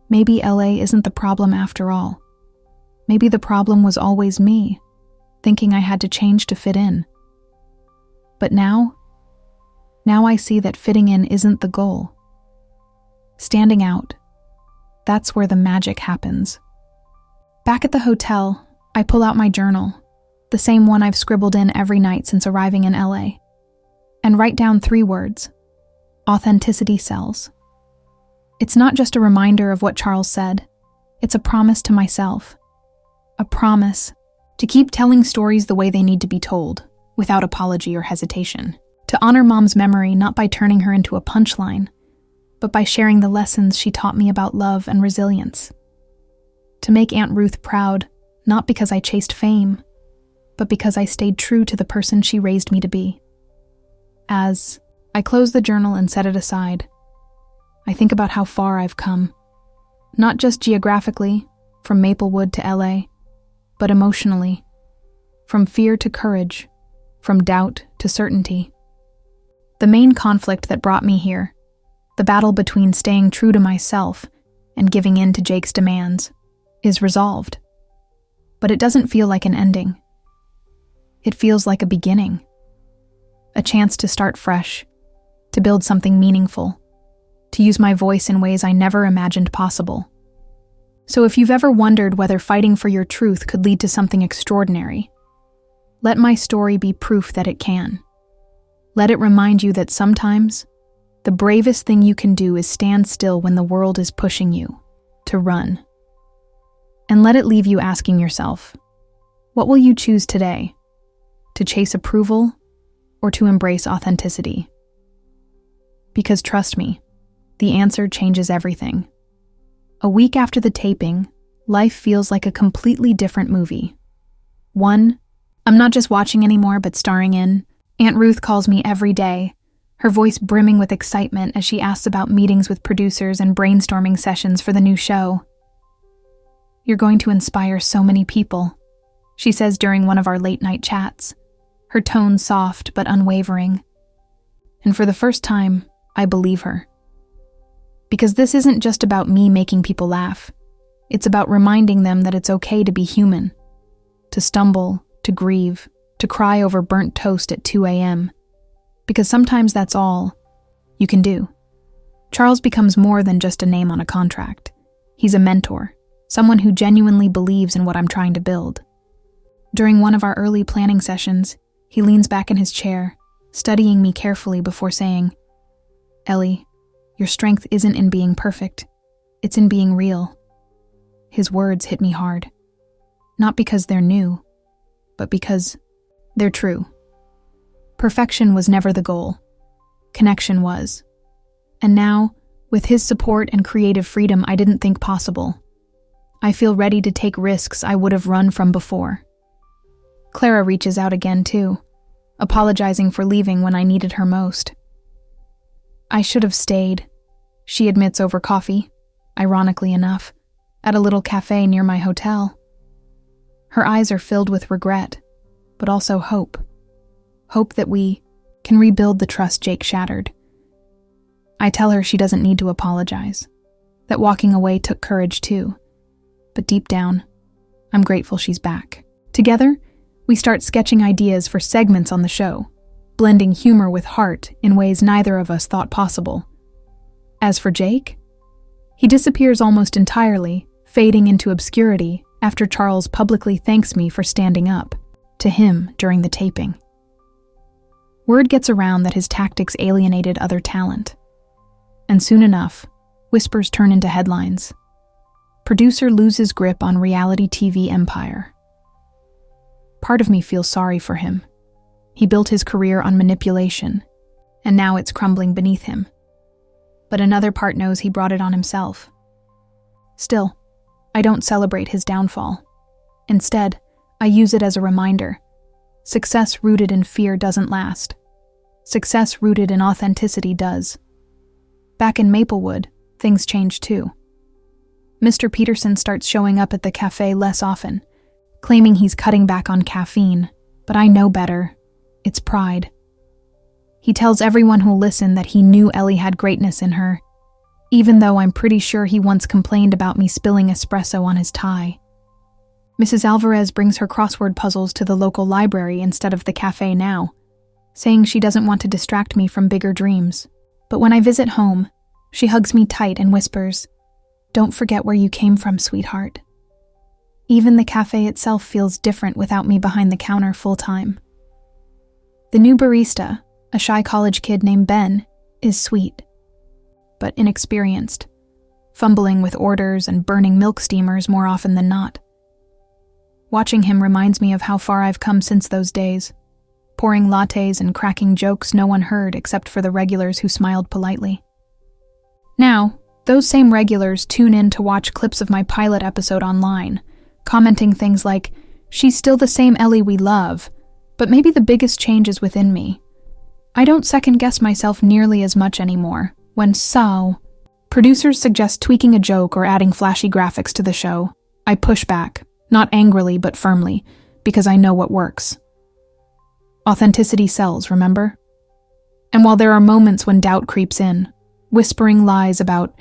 Maybe LA isn't the problem after all. Maybe the problem was always me, thinking I had to change to fit in. But now I see that fitting in isn't the goal. Standing out, that's where the magic happens. Back at the hotel, I pull out my journal, the same one I've scribbled in every night since arriving in LA, and write down 3 words: authenticity sells. It's not just a reminder of what Charles said, it's a promise to myself. A promise to keep telling stories the way they need to be told, without apology or hesitation. To honor Mom's memory not by turning her into a punchline, but by sharing the lessons she taught me about love and resilience. To make Aunt Ruth proud, not because I chased fame, but because I stayed true to the person she raised me to be. As I close the journal and set it aside, I think about how far I've come. Not just geographically, from Maplewood to LA, but emotionally, from fear to courage, from doubt to certainty. The main conflict that brought me here, the battle between staying true to myself and giving in to Jake's demands, is resolved. But it doesn't feel like an ending. It feels like a beginning. A chance to start fresh, to build something meaningful, to use my voice in ways I never imagined possible. So if you've ever wondered whether fighting for your truth could lead to something extraordinary, let my story be proof that it can. Let it remind you that sometimes, the bravest thing you can do is stand still when the world is pushing you to run. And let it leave you asking yourself, what will you choose today? To chase approval or to embrace authenticity? Because trust me, the answer changes everything. A week after the taping, life feels like a completely different movie. One, I'm not just watching anymore but starring in. Aunt Ruth calls me every day, her voice brimming with excitement as she asks about meetings with producers and brainstorming sessions for the new show. You're going to inspire so many people, she says during one of our late-night chats, her tone soft but unwavering. And for the first time, I believe her. Because this isn't just about me making people laugh. It's about reminding them that it's okay to be human, to stumble, to grieve, to cry over burnt toast at 2 a.m. Because sometimes that's all you can do. Charles becomes more than just a name on a contract. He's a mentor, someone who genuinely believes in what I'm trying to build. During one of our early planning sessions, he leans back in his chair, studying me carefully before saying, "Ellie, your strength isn't in being perfect, it's in being real." His words hit me hard. Not because they're new, but because they're true. Perfection was never the goal. Connection was. And now, with his support and creative freedom I didn't think possible, I feel ready to take risks I would have run from before. Clara reaches out again too, apologizing for leaving when I needed her most. I should have stayed, she admits over coffee, ironically enough, at a little cafe near my hotel. Her eyes are filled with regret, but also hope. Hope that we can rebuild the trust Jake shattered. I tell her she doesn't need to apologize, that walking away took courage too. But deep down, I'm grateful she's back. Together, we start sketching ideas for segments on the show, blending humor with heart in ways neither of us thought possible. As for Jake, he disappears almost entirely, fading into obscurity after Charles publicly thanks me for standing up to him during the taping. Word gets around that his tactics alienated other talent. And soon enough, whispers turn into headlines. Producer loses grip on reality TV empire. Part of me feels sorry for him. He built his career on manipulation, and now it's crumbling beneath him. But another part knows he brought it on himself. Still, I don't celebrate his downfall. Instead, I use it as a reminder. Success rooted in fear doesn't last. Success rooted in authenticity does. Back in Maplewood, things change too. Mr. Peterson starts showing up at the cafe less often, claiming he's cutting back on caffeine, but I know better. It's pride. He tells everyone who'll listen that he knew Ellie had greatness in her, even though I'm pretty sure he once complained about me spilling espresso on his tie. Mrs. Alvarez brings her crossword puzzles to the local library instead of the cafe now, saying she doesn't want to distract me from bigger dreams. But when I visit home, she hugs me tight and whispers, "Don't forget where you came from, sweetheart." Even the cafe itself feels different without me behind the counter full-time. The new barista, a shy college kid named Ben, is sweet, but inexperienced, fumbling with orders and burning milk steamers more often than not. Watching him reminds me of how far I've come since those days, pouring lattes and cracking jokes no one heard except for the regulars who smiled politely. Now, Those same regulars tune in to watch clips of my pilot episode online, commenting things like, "She's still the same Ellie we love, but maybe the biggest change is within me. I don't second-guess myself nearly as much anymore. When producers suggest tweaking a joke or adding flashy graphics to the show, I push back, not angrily but firmly, because I know what works. Authenticity sells, remember? And while there are moments when doubt creeps in, whispering lies about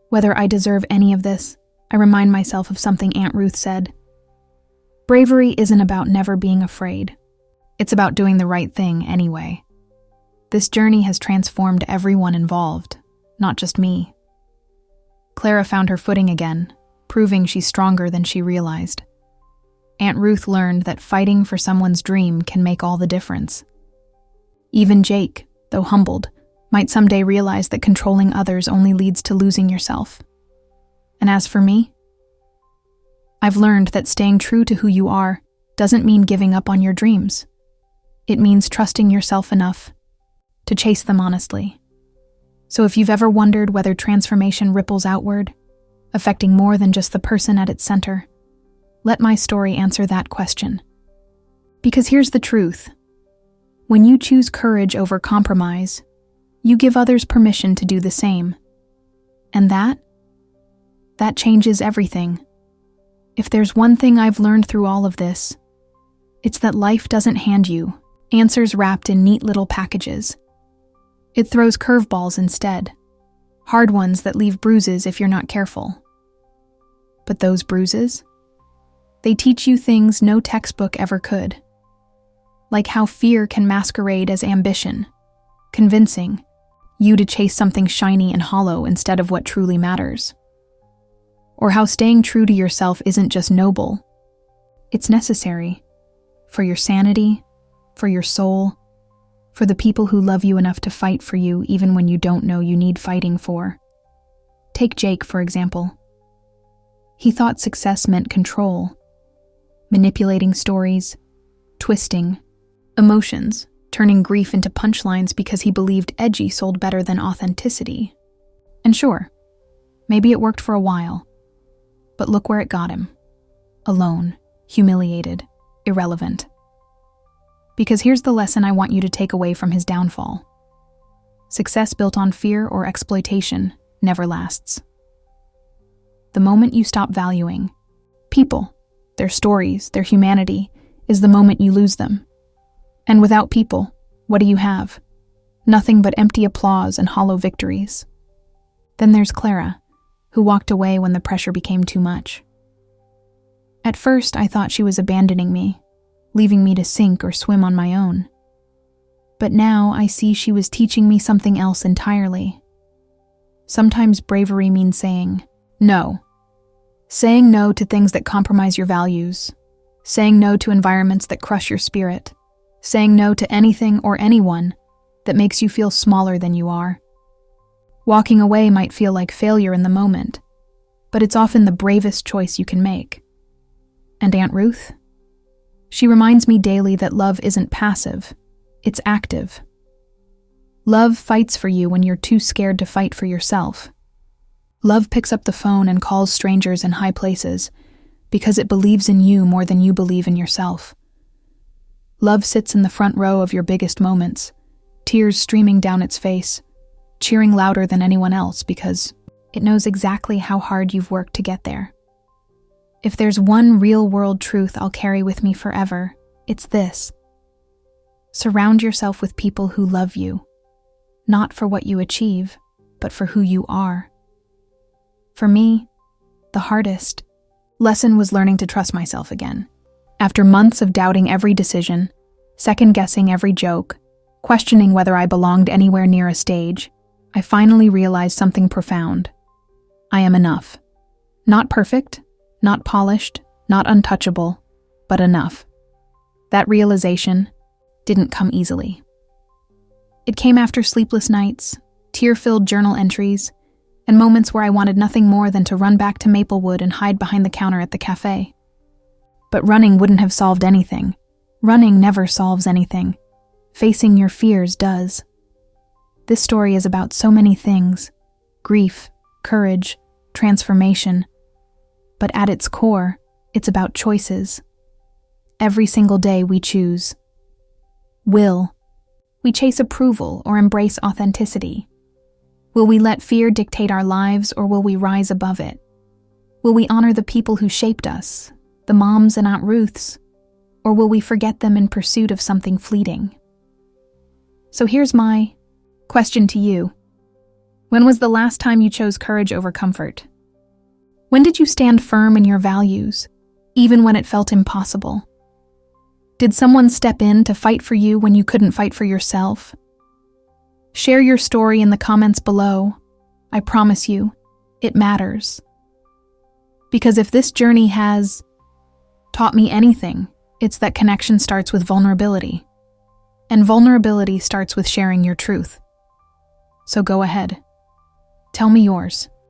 whether I deserve any of this, I remind myself of something Aunt Ruth said. Bravery isn't about never being afraid. It's about doing the right thing anyway. This journey has transformed everyone involved, not just me. Clara found her footing again, proving she's stronger than she realized. Aunt Ruth learned that fighting for someone's dream can make all the difference. Even Jake, though humbled, might someday realize that controlling others only leads to losing yourself. And as for me, I've learned that staying true to who you are doesn't mean giving up on your dreams. It means trusting yourself enough to chase them honestly. So if you've ever wondered whether transformation ripples outward, affecting more than just the person at its center, let my story answer that question. Because here's the truth. When you choose courage over compromise, you give others permission to do the same. And that changes everything. If there's one thing I've learned through all of this, it's that life doesn't hand you answers wrapped in neat little packages. It throws curveballs instead, hard ones that leave bruises if you're not careful. But those bruises, they teach you things no textbook ever could. Like how fear can masquerade as ambition, convincing you to chase something shiny and hollow instead of what truly matters. Or how staying true to yourself isn't just noble, it's necessary for your sanity, for your soul, for the people who love you enough to fight for you even when you don't know you need fighting for. Take Jake, for example. He thought success meant control, manipulating stories, twisting emotions, turning grief into punchlines because he believed edgy sold better than authenticity. And sure, maybe it worked for a while, but look where it got him. Alone, humiliated, irrelevant. Because here's the lesson I want you to take away from his downfall. Success built on fear or exploitation never lasts. The moment you stop valuing people, their stories, their humanity, is the moment you lose them. And without people, what do you have? Nothing but empty applause and hollow victories. Then there's Clara, who walked away when the pressure became too much. At first, I thought she was abandoning me, leaving me to sink or swim on my own. But now I see she was teaching me something else entirely. Sometimes bravery means saying no. Saying no to things that compromise your values. Saying no to environments that crush your spirit. Saying no to anything or anyone that makes you feel smaller than you are. Walking away might feel like failure in the moment, but it's often the bravest choice you can make. And Aunt Ruth? She reminds me daily that love isn't passive, it's active. Love fights for you when you're too scared to fight for yourself. Love picks up the phone and calls strangers in high places because it believes in you more than you believe in yourself. Love sits in the front row of your biggest moments, tears streaming down its face, cheering louder than anyone else because it knows exactly how hard you've worked to get there. If there's one real-world truth I'll carry with me forever, it's this. Surround yourself with people who love you, not for what you achieve, but for who you are. For me, the hardest lesson was learning to trust myself again. After months of doubting every decision, second-guessing every joke, questioning whether I belonged anywhere near a stage, I finally realized something profound. I am enough. Not perfect, not polished, not untouchable, but enough. That realization didn't come easily. It came after sleepless nights, tear-filled journal entries, and moments where I wanted nothing more than to run back to Maplewood and hide behind the counter at the cafe. But running wouldn't have solved anything. Running never solves anything. Facing your fears does. This story is about so many things: grief, courage, transformation. But at its core, it's about choices. Every single day we choose. Will we chase approval or embrace authenticity? Will we let fear dictate our lives, or will we rise above it? Will we honor the people who shaped us, the moms and Aunt Ruths, or will we forget them in pursuit of something fleeting? So here's my question to you. When was the last time you chose courage over comfort? When did you stand firm in your values, even when it felt impossible? Did someone step in to fight for you when you couldn't fight for yourself? Share your story in the comments below. I promise you, it matters. Because if this journey has taught me anything, it's that connection starts with vulnerability. And vulnerability starts with sharing your truth. So go ahead. Tell me yours.